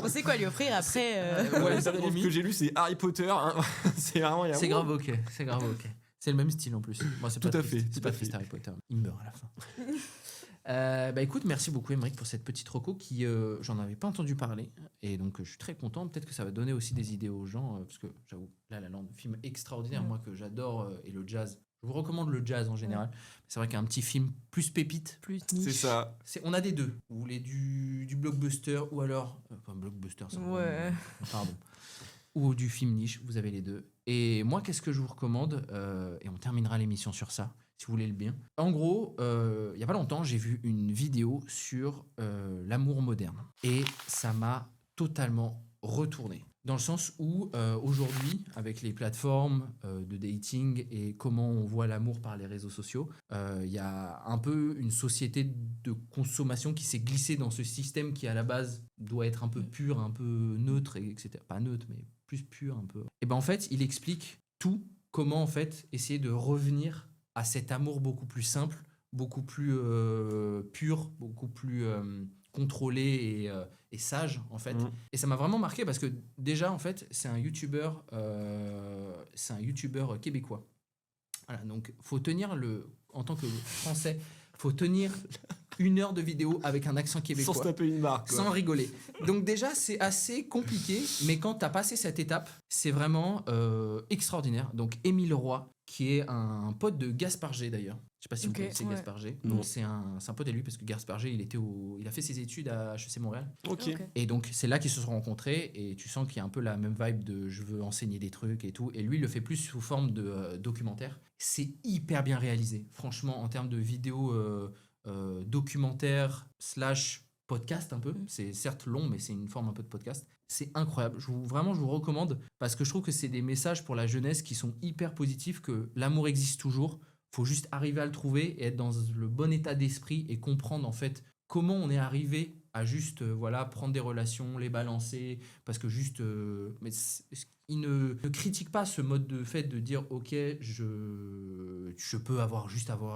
On sait quoi lui offrir après. Ouais, Ouais, ça, ça, ce que j'ai lu c'est Harry Potter. Hein. C'est vraiment. C'est grave OK. C'est grave OK. C'est le même style en plus. Moi, c'est Tout pas à triste. fait, C'est tout pas à triste fait. Harry Potter. Il meurt à la fin. Bah écoute, merci beaucoup Emric pour cette petite reco qui j'en avais pas entendu parler et donc je suis très content. Peut-être que ça va donner aussi des idées aux gens parce que j'avoue La La Land, film extraordinaire, moi que j'adore et le jazz. Je vous recommande le jazz en général. C'est vrai qu'un petit film plus pépite. Plus niche. C'est ça. On a des deux. Vous voulez du blockbuster ou alors pas blockbuster, ça. Ouais. Pardon. Ou du film niche. Vous avez les deux. Et moi, qu'est-ce que je vous recommande et on terminera l'émission sur ça, si vous voulez le bien. En gros, il y a pas longtemps, j'ai vu une vidéo sur l'amour moderne et ça m'a totalement retourné. Dans le sens où aujourd'hui, avec les plateformes de dating et comment on voit l'amour par les réseaux sociaux, il y a un peu une société de consommation qui s'est glissée dans ce système qui à la base doit être un peu pur, un peu neutre, etc. Pas neutre, mais plus pur un peu. Et ben en fait, il explique tout, comment en fait essayer de revenir à cet amour beaucoup plus simple, beaucoup plus pur, beaucoup plus contrôlé et sage en fait. Et ça m'a vraiment marqué parce que déjà en fait c'est un youtubeur québécois. Voilà, donc faut tenir en tant que français, faut tenir 1 heure de vidéo avec un accent québécois. Sans se taper une marque. Sans rigoler. Donc déjà, c'est assez compliqué, mais quand tu as passé cette étape, c'est vraiment extraordinaire. Donc Émile Roy, qui est un pote de Gaspard G d'ailleurs. Je sais pas si vous connaissez Gaspard G. Non. Donc c'est un pote à lui parce que Gaspard G, il a fait ses études à HEC Montréal. Ok. Et donc c'est là qu'ils se sont rencontrés et tu sens qu'il y a un peu la même vibe de je veux enseigner des trucs et tout. Et lui, il le fait plus sous forme de documentaire. C'est hyper bien réalisé. Franchement, en termes de vidéo documentaire / podcast un peu. C'est certes long, mais c'est une forme un peu de podcast. C'est incroyable. Je vous recommande parce que je trouve que c'est des messages pour la jeunesse qui sont hyper positifs, que l'amour existe toujours. Faut juste arriver à le trouver et être dans le bon état d'esprit et comprendre en fait comment on est arrivé à juste prendre des relations, les balancer, parce que juste mais il ne critique pas ce mode de fait de dire ok je peux avoir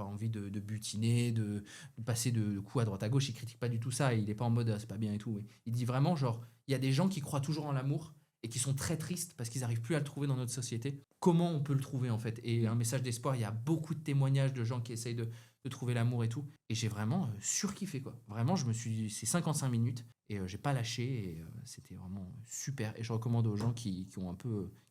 envie de butiner, de passer de coups à droite à gauche. Il critique pas du tout ça, il est pas en mode c'est pas bien et tout. Il dit vraiment genre il y a des gens qui croient toujours en l'amour et qui sont très tristes parce qu'ils n'arrivent plus à le trouver dans notre société. Comment on peut le trouver en fait? Et un message d'espoir, il y a beaucoup de témoignages de gens qui essayent de trouver l'amour et tout. Et j'ai vraiment surkiffé quoi. Vraiment, c'est 55 minutes et j'ai pas lâché et c'était vraiment super. Et je recommande aux gens qui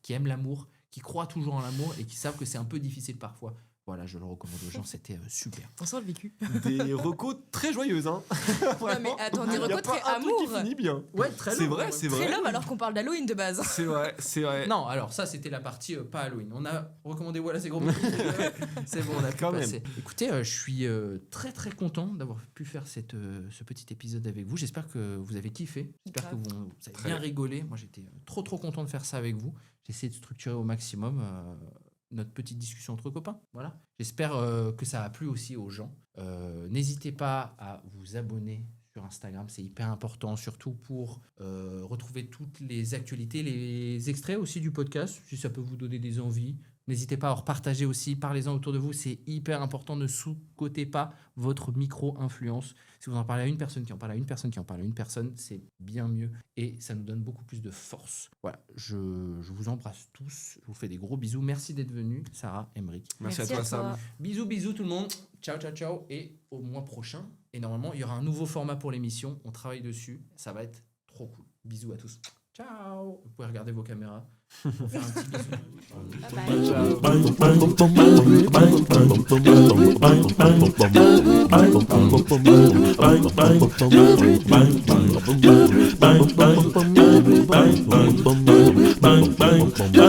aiment l'amour, qui croient toujours en l'amour et qui savent que c'est un peu difficile parfois. Voilà, je le recommande aux gens, c'était super. On sent le vécu. Des recos très joyeuses, hein. Non mais attends, des Il y a recos pas très un truc amour. qui finit bien. Ouais, très C'est long, vrai, ouais. c'est Très vrai. love alors qu'on parle d'Halloween de base. C'est vrai, c'est vrai. Non, alors ça c'était la partie pas Halloween. On a recommandé voilà c'est gros. C'est bon, on a pu Quand même. passer. Écoutez, je suis très très content d'avoir pu faire ce petit épisode avec vous. J'espère que vous avez kiffé. J'espère que vous avez Très bien rigolé. Moi j'étais trop content de faire ça avec vous. J'ai essayé de structurer au maximum notre petite discussion entre copains. Voilà. J'espère que ça a plu aussi aux gens. N'hésitez pas à vous abonner sur Instagram, c'est hyper important, surtout pour retrouver toutes les actualités, les extraits aussi du podcast, si ça peut vous donner des envies. N'hésitez pas à en repartager aussi, parlez-en autour de vous, c'est hyper important, ne sous-cotez pas votre micro-influence. Si vous en parlez à une personne qui en parle à une personne qui en parle à une personne, c'est bien mieux et ça nous donne beaucoup plus de force. Voilà, je vous embrasse tous, je vous fais des gros bisous. Merci d'être venus, Sarah, Emric. Merci à toi, Sam. Bisous tout le monde, ciao et au mois prochain. Et normalement, il y aura un nouveau format pour l'émission, on travaille dessus, ça va être trop cool. Bisous à tous. Ciao. Vous pouvez regarder vos caméras. Pour faire un petit bisou. Bye.